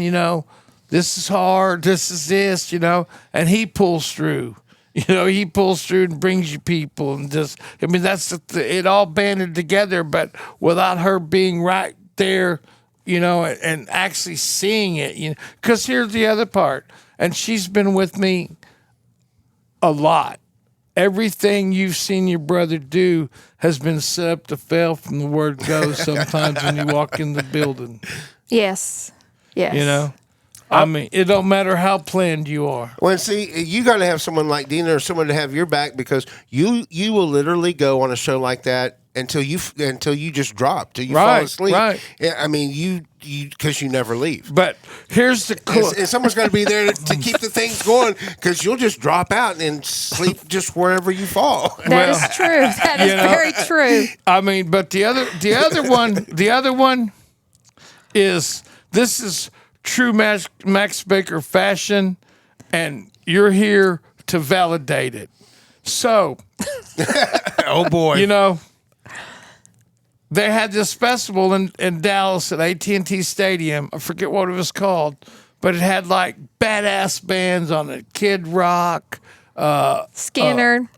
this is hard, this is this, and he pulls through. You know, he pulls through and brings you people, and just, I mean, that's it all banded together, but without her being right there, you know, and actually seeing it, you know, because here's the other part, and she's been with me a lot. Everything you've seen your brother do has been set up to fail from the word go sometimes when you walk in the building. Yes. Yes. You know? I mean, it don't matter how planned you are. Well, see, you got to have someone like Deana or someone to have your back, because you will literally go on a show like that until you just drop, till you fall asleep. Right. Yeah, I mean, you because you never leave. But here's the cool. And someone's got to be there to keep the things going, because you'll just drop out and sleep just wherever you fall. That is true. That is very true. I mean, but the other one is, this is true Max Baker fashion, and you're here to validate it. So, Oh boy, you know, they had this festival in Dallas at AT&T Stadium. I forget what it was called, but it had like badass bands on it. Kid Rock, Skinner.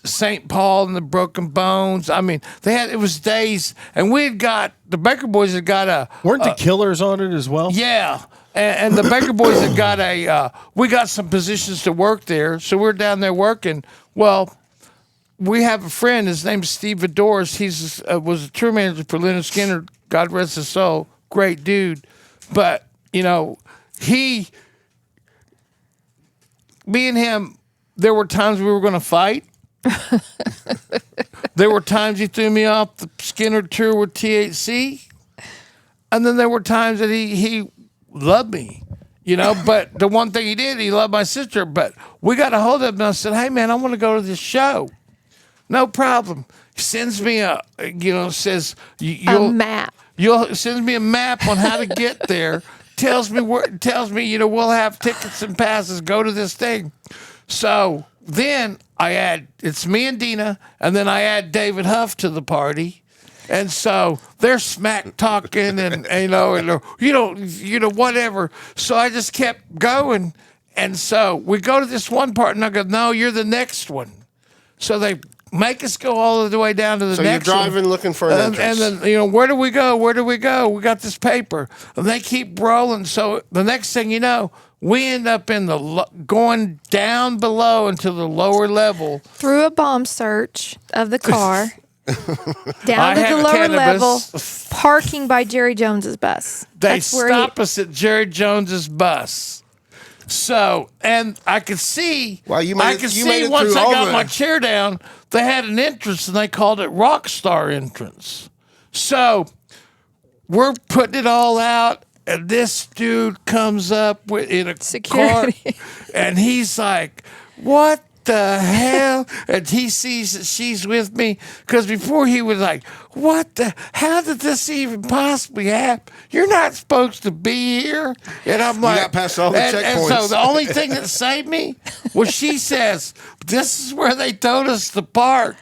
St. Paul and the Broken Bones. I mean, it was days, and the Baker Boys had got a. Weren't the Killers on it as well? Yeah. And the Baker Boys had got we got some positions to work there. So we're down there working. Well, we have a friend, his name's Steve Vidors. He's was a tour manager for Leonard Skinner, God rest his soul, great dude. But, you know, me and him, there were times we were going to fight. There were times he threw me off the Skinner tour with THC. And then there were times that he loved me, you know. But the one thing he did, he loved my sister. But we got a hold of him, and I said, hey, man, I want to go to this show. No problem. He sends me says A map. Sends me a map on how to get there. tells me, we'll have tickets and passes. Go to this thing. So then it's me and Deana, and then I add David Huff to the party. And so they're smack talking and whatever. So I just kept going. And so we go to this one part, and I go, no, you're the next one. So they make us go all the way down to the next one. So you're driving looking for an entrance. And then, where do we go? Where do we go? We got this paper. And they keep rolling. So the next thing you know, we end up in going down below into the lower level. Through a bomb search of the car. Down I to the had lower cannabis. level, parking by Jerry Jones's bus. They stop us at Jerry Jones's bus. So, and I could see, once I got my chair down, they had an entrance, and they called it Rockstar Entrance. So we're putting it all out, and this dude comes up in a security car, and he's like, what the hell? And he sees that she's with me, because before he was like, how did this even possibly happen? You're not supposed to be here. And I'm like, you got past all the checkpoints. And so the only thing that saved me was she says, this is where they told us to park.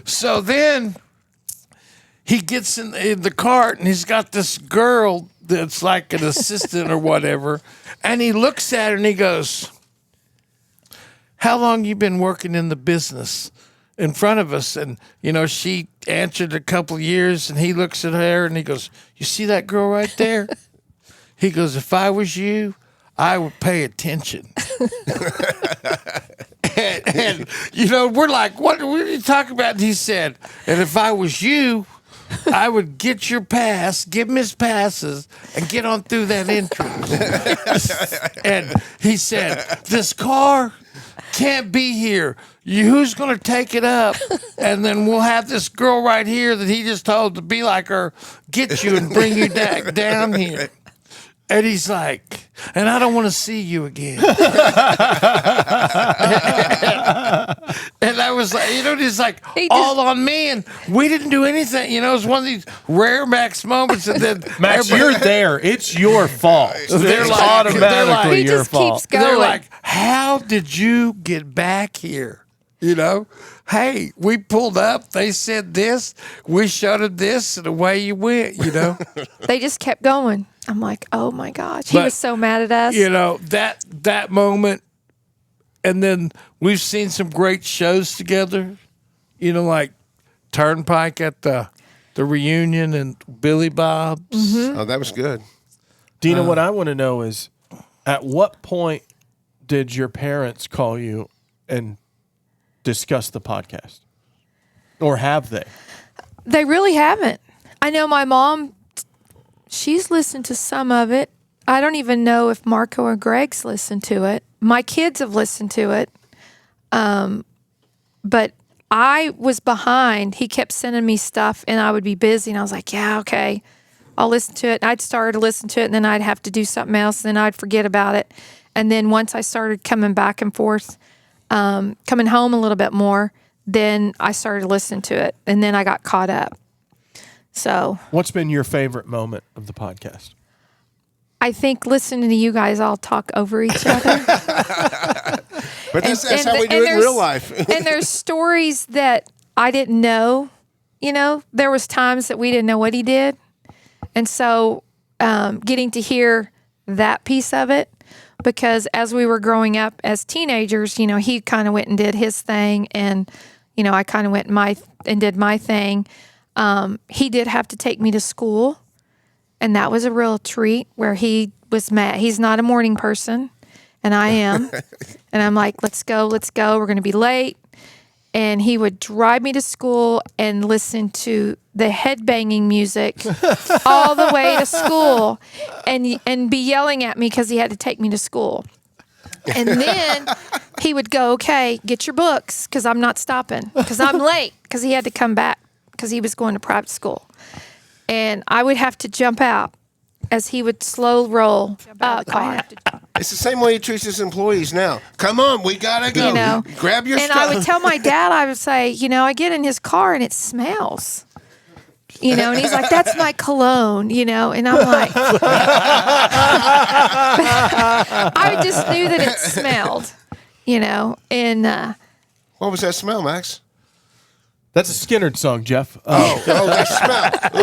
So then he gets in the cart, and he's got this girl that's like an assistant or whatever, and he looks at her and he goes, how long you been working in the business? In front of us. And, she answered a couple of years, and he looks at her and he goes, you see that girl right there? He goes, if I was you, I would pay attention. and we're like, what are you talking about? And he said, and if I was you, I would get your pass, give him his passes, and get on through that entrance. And he said, this car can't be here. Who's going to take it up? And then we'll have this girl right here that he just told to be like her, get you and bring you down here. And he's like, and I don't want to see you again. And I was like, he's like, all on me, and we didn't do anything. It was one of these rare Max moments. And then Max, you're there. It's your fault. They're like, automatically he your just fault. keeps going. They're like, how did you get back here? Hey, we pulled up. They said this. We showed them this, and away you went, They just kept going. I'm like, oh, my gosh. He was so mad at us. That moment, and then we've seen some great shows together. Like Turnpike at the reunion and Billy Bob's. Mm-hmm. Oh, that was good. Deana, what I want to know is, at what point did your parents call you and discuss the podcast? Or have they? They really haven't. I know my mom, she's listened to some of it. I don't even know if Marco or Greg's listened to it. My kids have listened to it. But I was behind. He kept sending me stuff, and I would be busy, and I was like, yeah, okay, I'll listen to it. I'd start to listen to it, and then I'd have to do something else, and then I'd forget about it. And then once I started coming back and forth, coming home a little bit more, then I started listening to it, and then I got caught up. So, what's been your favorite moment of the podcast? I think listening to you guys all talk over each other. But that's how we do it in real life. And there's stories that I didn't know. There was times that we didn't know what he did. And so getting to hear that piece of it, because as we were growing up as teenagers, he kind of went and did his thing, and, I kind of went and did my thing. He did have to take me to school, and that was a real treat where he was mad. He's not a morning person, and I am. And I'm like, let's go. We're going to be late. And he would drive me to school and listen to the headbanging music all the way to school and be yelling at me because he had to take me to school. And then he would go, okay, get your books because I'm not stopping because I'm late, because he had to come back because he was going to private school. And I would have to jump out as he would slow roll out of the car. It's the same way he treats his employees now. Come on, we gotta go. Grab your and stuff. I would tell my dad, I would say, I get in his car and it smells. And he's like, that's my cologne, and I'm like, I just knew that it smelled, and What was that smell, Max? That's a Skynyrd song, Jeff. Oh, that smell. Ooh,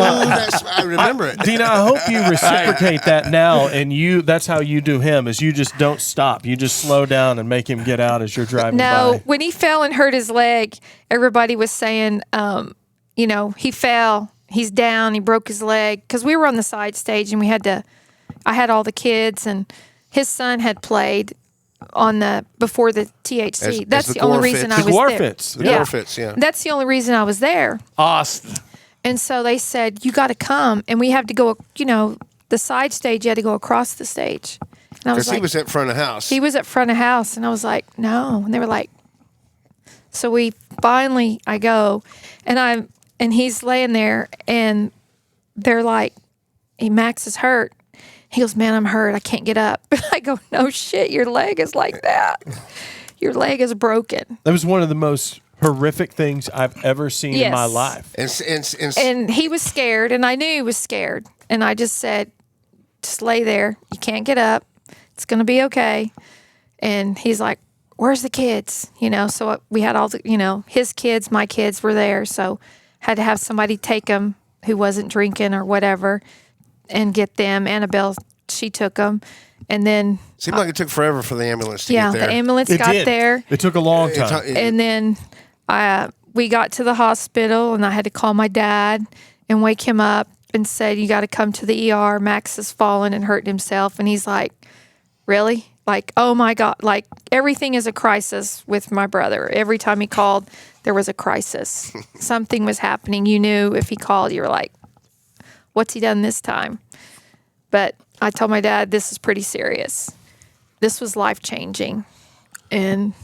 I remember it. Deana, I hope you reciprocate that now, and that's how you do him, is you just don't stop. You just slow down and make him get out as you're driving no, by. when he fell and hurt his leg, everybody was saying, he fell, he's down, he broke his leg, because we were on the side stage, and I had all the kids, and his son had played before the THC. That's the only reason I was there. Dwarfits, yeah. That's the only reason I was there. Austin. And so they said, you got to come. And we have to go, the side stage, you had to go across the stage. And I was Because like, he was at front of house. he was at front of house. And I was like, no. And they were like, so I go, and he's laying there, and they're like, hey, Max is hurt. He goes, man, I'm hurt. I can't get up. I go, no shit, your leg is like that. Your leg is broken. That was one of the most horrific things I've ever seen in my life. And he was scared, and I knew he was scared. And I just said, just lay there. You can't get up. It's going to be okay. And he's like, where's the kids? So we had all the, his kids, my kids were there. So had to have somebody take them who wasn't drinking or whatever and get them. Annabelle, she took them. And then... Seemed like it took forever for the ambulance to get there. Yeah, the ambulance got there. It took a long time. And then we got to the hospital, and I had to call my dad and wake him up and said, you got to come to the ER. Max has fallen and hurt himself. And he's like, really? Like, oh my God. Like, everything is a crisis with my brother. Every time he called, there was a crisis. Something was happening. You knew if he called, you were like, what's he done this time? But I told my dad, this is pretty serious. This was life-changing. And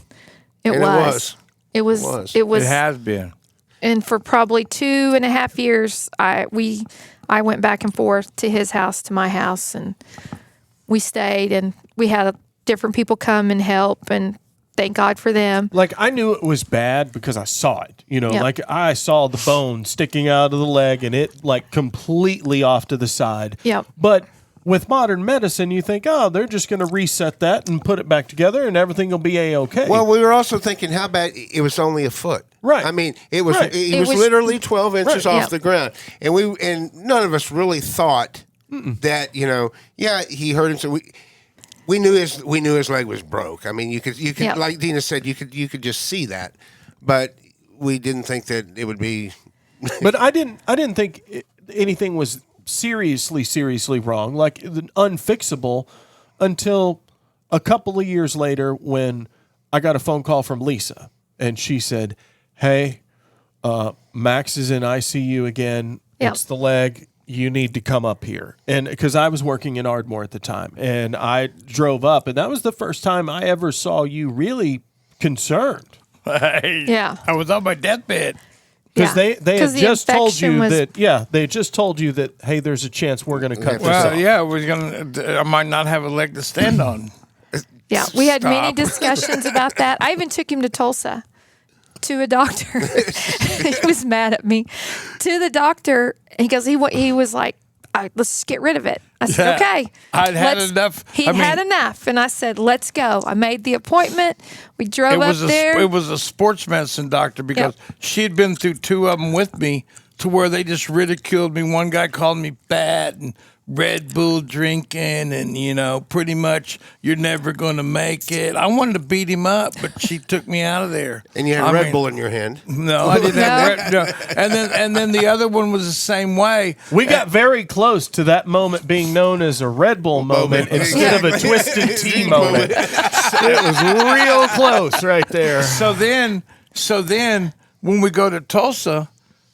it was. It has been. And for probably 2.5 years, I went back and forth to his house, to my house, and we stayed, and we had different people come and help, and thank God for them. Like, I knew it was bad because I saw it. Like I saw the bone sticking out of the leg, and it like completely off to the side. Yep. But with modern medicine, you think, oh, they're just going to reset that and put it back together, and everything will be A-okay. Well, we were also thinking, how bad it was only a foot. Right. I mean, it was Right. It was literally 12 inches off Yep. the ground, and none of us really thought that he hurt himself. we knew his leg was broke. I mean, you could Yep. like Deana said, you could just see that, but we didn't think that it would be. But I didn't think anything was seriously wrong, like unfixable, until a couple of years later when I got a phone call from Lisa, and she said, "Hey, Max is in ICU again. Yep. It's the leg. You need to come up here." And because I was working in Ardmore at the time, and I drove up, and that was the first time I ever saw you really concerned. Yeah. I was on my deathbed. Because Yeah. they had the just told infection you was- that, they just told you that, hey, there's a chance we're going to cut this Well, off. yeah, I might not have a leg to stand on. Yeah, we had many Stop. discussions about that. I even took him to Tulsa to a doctor. He was mad at me. To the doctor, he goes, he was like, all right, let's get rid of it. I said, Yeah. okay. I'd had enough. He I mean- had enough. And I said, let's go. I made the appointment. We drove up there. It was a sports medicine doctor because she had been through two of them with me to where they just ridiculed me. One guy called me fat and Red Bull drinking and, pretty much you're never going to make it. I wanted to beat him up, but she took me out of there. And you had I Red mean, Bull in your hand. No, I didn't have Red no. And then the other one was the same way. We got very close to that moment being known as a Red Bull moment instead of a Twisted Tea moment. It was real close right there. So then when we go to Tulsa,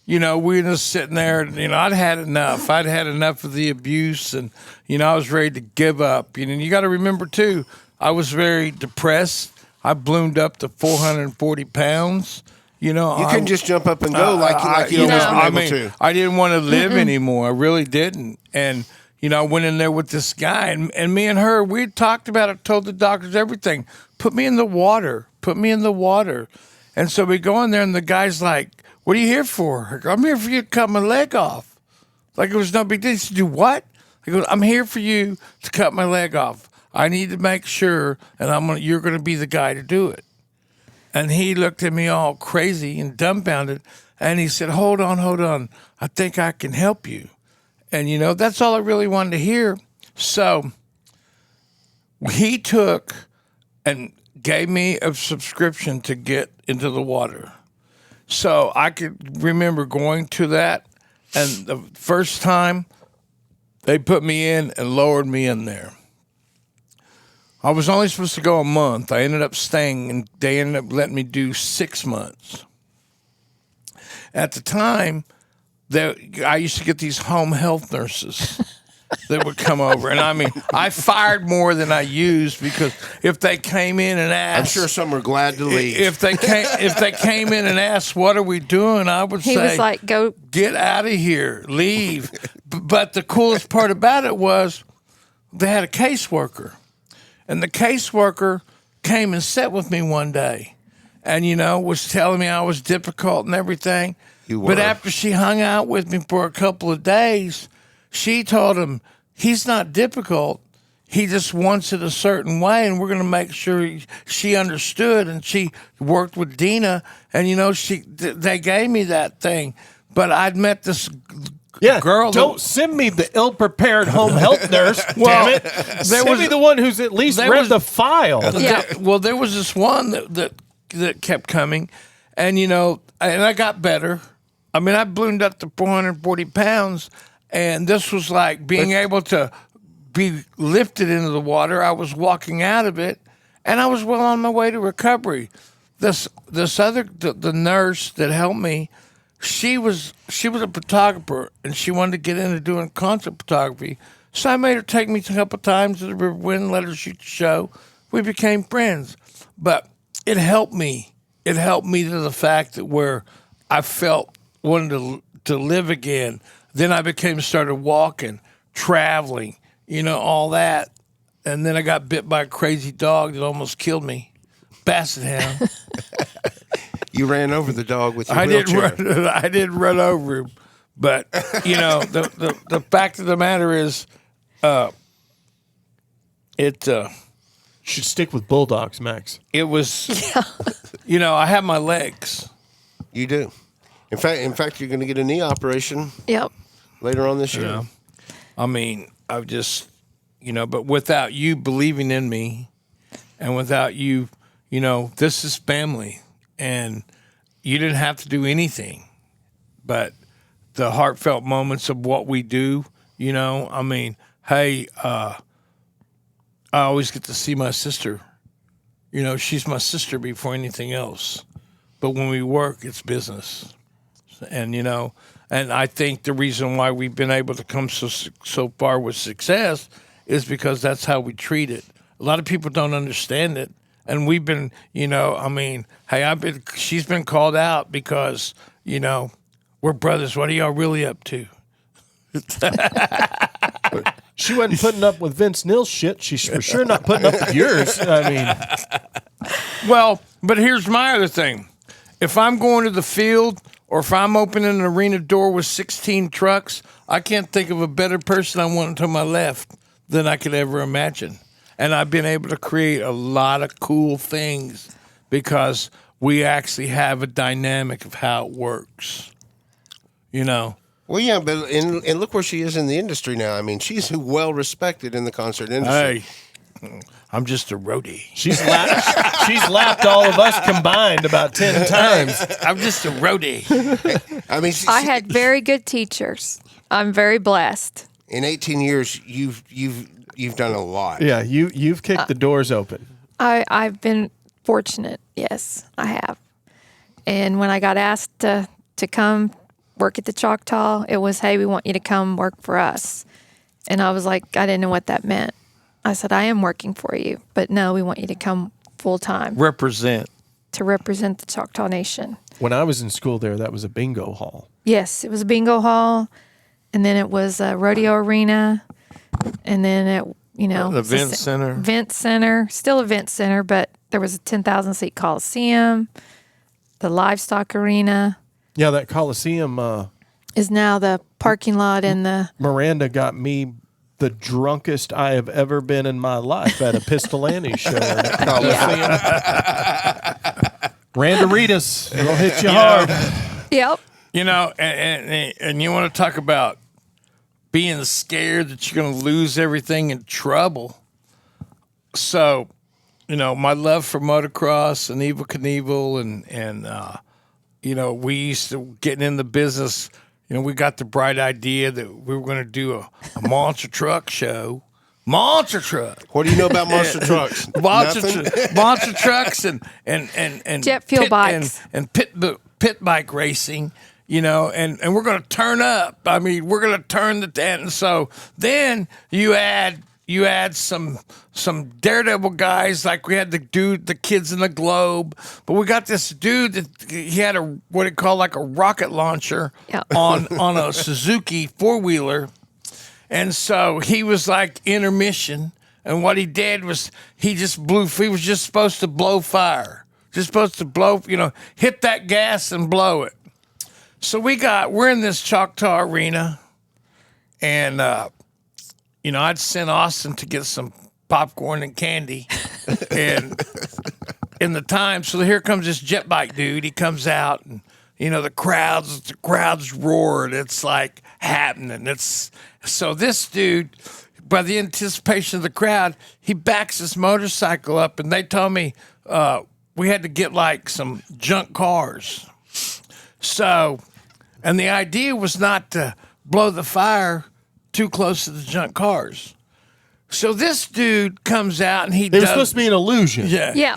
we're just sitting there, I'd had enough. I'd had enough of the abuse and, I was ready to give up. You got to remember too, I was very depressed. I ballooned up to 440 pounds. You couldn't just jump up and go like you always been able to. I didn't want to live anymore. I really didn't. And, I went in there with this guy and me and her, we had talked about it, told the doctors everything. Put me in the water. Put me in the water. And so we go in there and the guy's like, what are you here for? I go, I'm here for you to cut my leg off. Like it was no big deal. He said, do what? I go, I'm here for you to cut my leg off. I need to make sure, and you're going to be the guy to do it. And he looked at me all crazy and dumbfounded, and he said, hold on. I think I can help you. And, that's all I really wanted to hear. So he took and gave me a subscription to get into the water. So I could remember going to that, and the first time they put me in and lowered me in there. I was only supposed to go a month. I ended up staying, and they ended up letting me do 6 months. At the time, I used to get these home health nurses that would come over. And, I fired more than I used because if they came in and asked... I'm sure some were glad to leave. If they came in and asked, what are we doing? I would say... He was like, go... Get out of here. Leave. But the coolest part about it was they had a caseworker. And the caseworker came and sat with me one day and, was telling me I was difficult and everything. You were. But after she hung out with me for a couple of days, she told him, he's not difficult. He just wants it a certain way, and we're going to make sure she understood. And she worked with Deana, and, they gave me that thing. But I'd met this girl. Don't send me the ill-prepared home health nurse. Damn it! Send me the one who's at least read the file. Yeah. There was this one that kept coming, and and I got better. I ballooned up to 440 pounds, and this was like being able to be lifted into the water. I was walking out of it, and I was well on my way to recovery. The nurse that helped me, she was a photographer, and she wanted to get into doing concert photography. So I made her take me a couple times to the River Wind, let her shoot the show. We became friends, but it helped me. It helped me to the fact that where I wanted to live again. Then I started walking, traveling, all that. And then I got bit by a crazy dog that almost killed me. Basset hound. You ran over the dog with your wheelchair. I didn't run over him. But, the fact of the matter is, Should stick with bulldogs, Max. it was, I have my legs. You do. In fact, you're going to get a knee operation Yep. later on this year. I've just, but without you believing in me and without you, this is family. And you didn't have to do anything. But the heartfelt moments of what we do, hey, I always get to see my sister. She's my sister before anything else. But when we work, it's business. And, and I think the reason why we've been able to come so far with success is because that's how we treat it. A lot of people don't understand it. And we've been, hey, she's been called out because, we're brothers. What are y'all really up to? She wasn't putting up with Vince Neil's shit. She's for sure not putting up with yours. Well, but here's my other thing. If I'm going to the field or if I'm opening an arena door with 16 trucks, I can't think of a better person I want to my left than I could ever imagine. And I've been able to create a lot of cool things because we actually have a dynamic of how it works. Well, yeah, but and look where she is in the industry now. I mean, she's well respected in the concert industry. Hey, I'm just a roadie. She's lapped all of us combined about 10 times. I'm just a roadie. I had very good teachers. I'm very blessed. In 18 years, you've done a lot. Yeah, you've kicked the doors open. I've been fortunate. Yes, I have. And when I got asked to come work at the Choctaw, it was, hey, we want you to come work for us. And I was like, I didn't know what that meant. I said, I am working for you, but no, we want you to come full time. To represent the Choctaw Nation. When I was in school there, that was a bingo hall. Yes, it was a bingo hall, and then it was a rodeo arena, and then the event center. Still event center, but there was a 10,000 seat Coliseum, the livestock arena. Yeah, that Coliseum is now the parking lot and the... Miranda got me the drunkest I have ever been in my life at a Pistolani show at the Coliseum. Randeritas, it'll hit you hard. Yep. And you want to talk about being scared that you're going to lose everything in trouble. So, my love for motocross and Evel Knievel and we used to get in the business. We got the bright idea that we were going to do a monster truck show. Monster truck. What do you know about monster trucks? Monster trucks and jet fuel bikes and pit bike racing. And we're going to turn up. I mean, we're going to turn the tent. And so then you add some daredevil guys, like we had the kids in the Globe, but we got this dude that he had what he called like a rocket launcher on a Suzuki 4-wheeler. And so he was like intermission. And what he did was he was just supposed to blow fire. Just supposed to blow, hit that gas and blow it. So we're in this Choctaw arena, and I'd sent Austin to get some popcorn and candy, and in the time, so here comes this jet bike dude. He comes out, and the crowds roared. It's like happening. So this dude, by the anticipation of the crowd, he backs his motorcycle up, and they told me we had to get like some junk cars. So, and the idea was not to blow the fire too close to the junk cars. So this dude comes out and it was supposed to be an illusion. Yeah.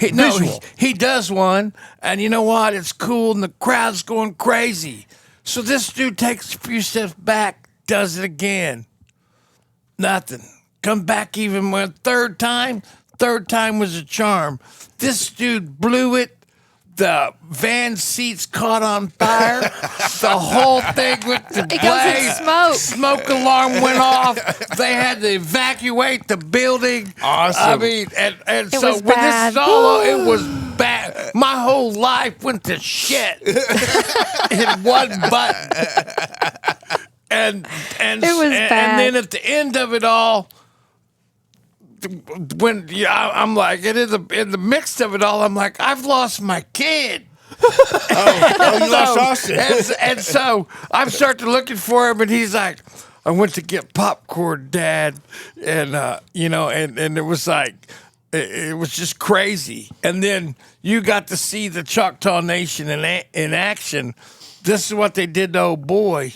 He does one, and you know what? It's cool, and the crowd's going crazy. So this dude takes a few steps back, does it again. Nothing. Come back even one third time. Third time was a charm. This dude blew it. The van seats caught on fire. The whole thing went to blaze. It goes in smoke. Smoke alarm went off. They had to evacuate the building. Awesome. I mean, and so when bad. this is all over, it was bad. My whole life went to shit in one button. And it was bad. And then at the end of it all, when I'm like, in the midst of it all, I'm like, I've lost my kid. You lost Austin. And so I'm starting looking for him, and he's like, I went to get popcorn, Dad, and and it was like it was just crazy. And then you got to see the Choctaw Nation in action. This is what they did to old boy.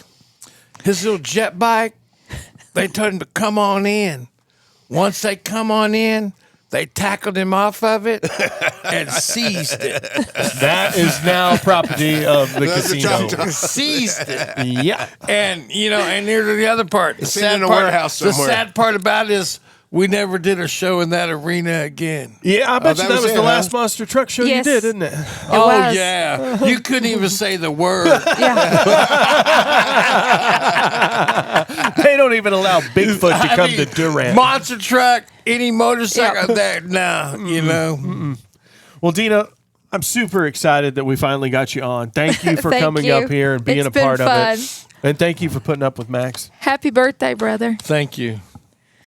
His little jet bike. They told him to come on in. Once they come on in, they tackled him off of it and seized it. That is now property of the casino. Seized it. Yeah. And and here's the other part. The sitting in a warehouse The somewhere. sad part about it is we never did a show in that arena again. Yeah, I bet you that that was was it, the huh? last monster truck show Yes. you did, isn't it? Oh was. yeah, you couldn't even say the word. They don't even allow Bigfoot to come to Durant. Monster truck, any motorcycle that no, Well, Deana, I'm super excited that we finally got you on. Thank you for Thank coming you. up here and being It's a part been of it. fun. And thank you for putting up with Max. Happy birthday, brother. Thank you.